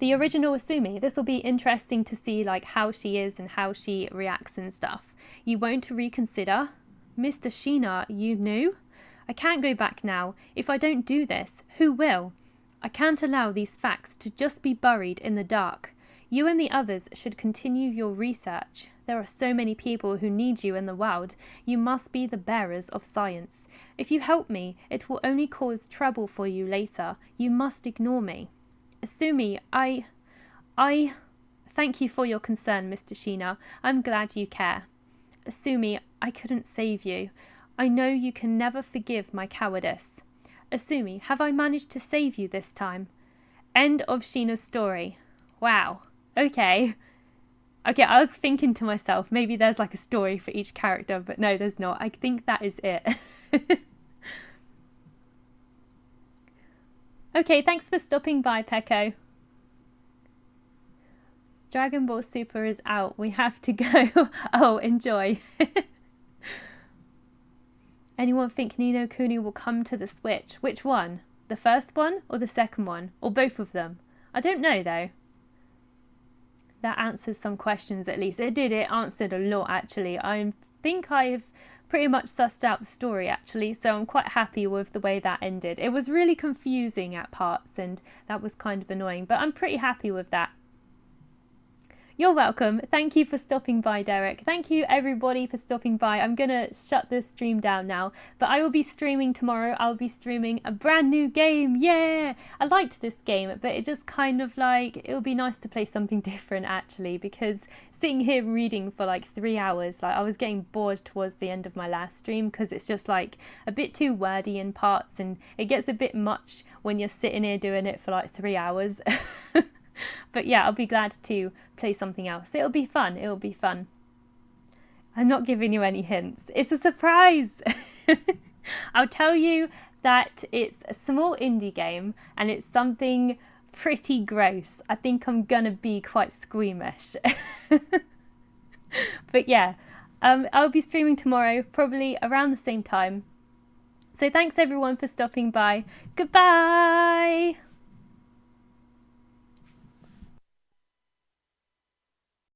original Asumi. This will be interesting to see like how she is and how she reacts and stuff. You won't reconsider? Mr. Shiina, you knew? I can't go back now. If I don't do this, who will? I can't allow these facts to just be buried in the dark. You and the others should continue your research. There are so many people who need you in the world. You must be the bearers of science. If you help me, it will only cause trouble for you later. You must ignore me. Asumi, I thank you for your concern, Mr. Shiina. I'm glad you care. Asumi, I couldn't save you. I know you can never forgive my cowardice. Asumi, have I managed to save you this time? End of Shiina's story. Wow. Okay, I was thinking to myself, maybe there's like a story for each character, but no, there's not. I think that is it. Okay, thanks for stopping by, Pecco. Dragon Ball Super is out. We have to go. Oh, enjoy. Anyone think Ni no Kuni will come to the Switch? Which one? The first one or the second one? Or both of them? I don't know though. That answers some questions at least. It did, it answered a lot actually. I think I've pretty much sussed out the story actually, so I'm quite happy with the way that ended. It was really confusing at parts and that was kind of annoying, but I'm pretty happy with that. You're welcome. Thank you for stopping by, Derek. Thank you everybody for stopping by. I'm gonna shut this stream down now, but I will be streaming tomorrow. I'll be streaming a brand new game. Yeah, I liked this game, but it just kind of like, it would be nice to play something different actually, because sitting here reading for like 3 hours, like I was getting bored towards the end of my last stream because it's just like a bit too wordy in parts and it gets a bit much when you're sitting here doing it for like 3 hours. But yeah, I'll be glad to play something else. It'll be fun. It'll be fun. I'm not giving you any hints. It's a surprise. I'll tell you that it's a small indie game and it's something pretty gross. I think I'm gonna be quite squeamish. But yeah, I'll be streaming tomorrow, probably around the same time. So thanks everyone for stopping by. Goodbye.